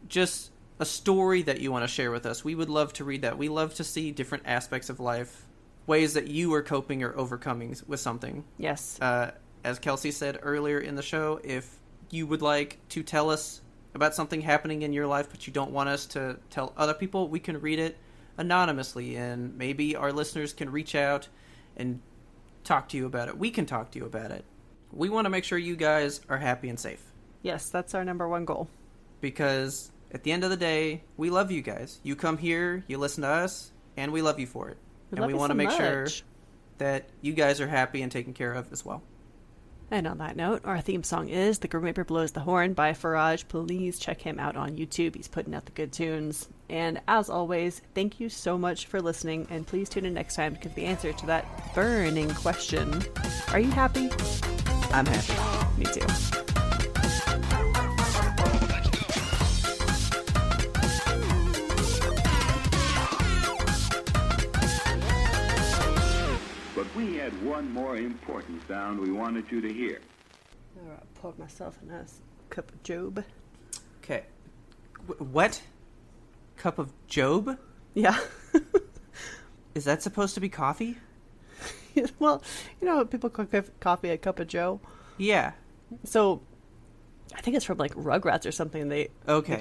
B: just a story that you want to share with us, we would love to read that. We love to see different aspects of life, ways that you are coping or overcoming with something.
A: Yes.
B: As Kelsey said earlier in the show, if you would like to tell us about something happening in your life but you don't want us to tell other people, we can read it anonymously, and maybe our listeners can reach out and talk to you about it. We can talk to you about it. We want to make sure you guys are happy and safe.
A: Yes, that's our number one goal.
B: Because at the end of the day, we love you guys. You come here, you listen to us, and we love you for it. We want to make sure that you guys are happy and taken care of as well.
A: And on that note, our theme song is The Grim Reaper Blows the Horn by Faraj. Please check him out on YouTube. He's putting out the good tunes. And as always, thank you so much for listening. And please tune in next time to get the answer to that burning question. Are you happy?
B: I'm happy.
A: Me too.
C: But we had one more important sound we wanted you to hear.
A: All right, poured myself a nice cup of Job.
B: Okay. What? Cup of Job?
A: Yeah.
B: Is that supposed to be coffee?
A: Well, you know how people call coffee a cup of Joe?
B: Yeah.
A: So, I think it's from like Rugrats or something. The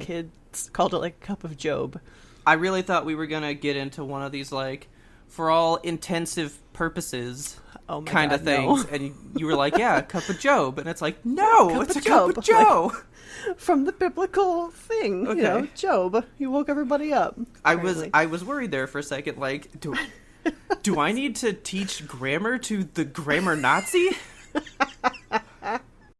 A: kids called it like a cup of Job.
B: I really thought we were going to get into one of these like, for all intensive purposes kind of things. No. And you were like, yeah, a cup of Job. And it's like, no, it's a cup of Joe.
A: Like, from the biblical thing, okay. You know, Job. He woke everybody up.
B: I was worried there for a second, like, do I need to teach grammar to the grammar Nazi?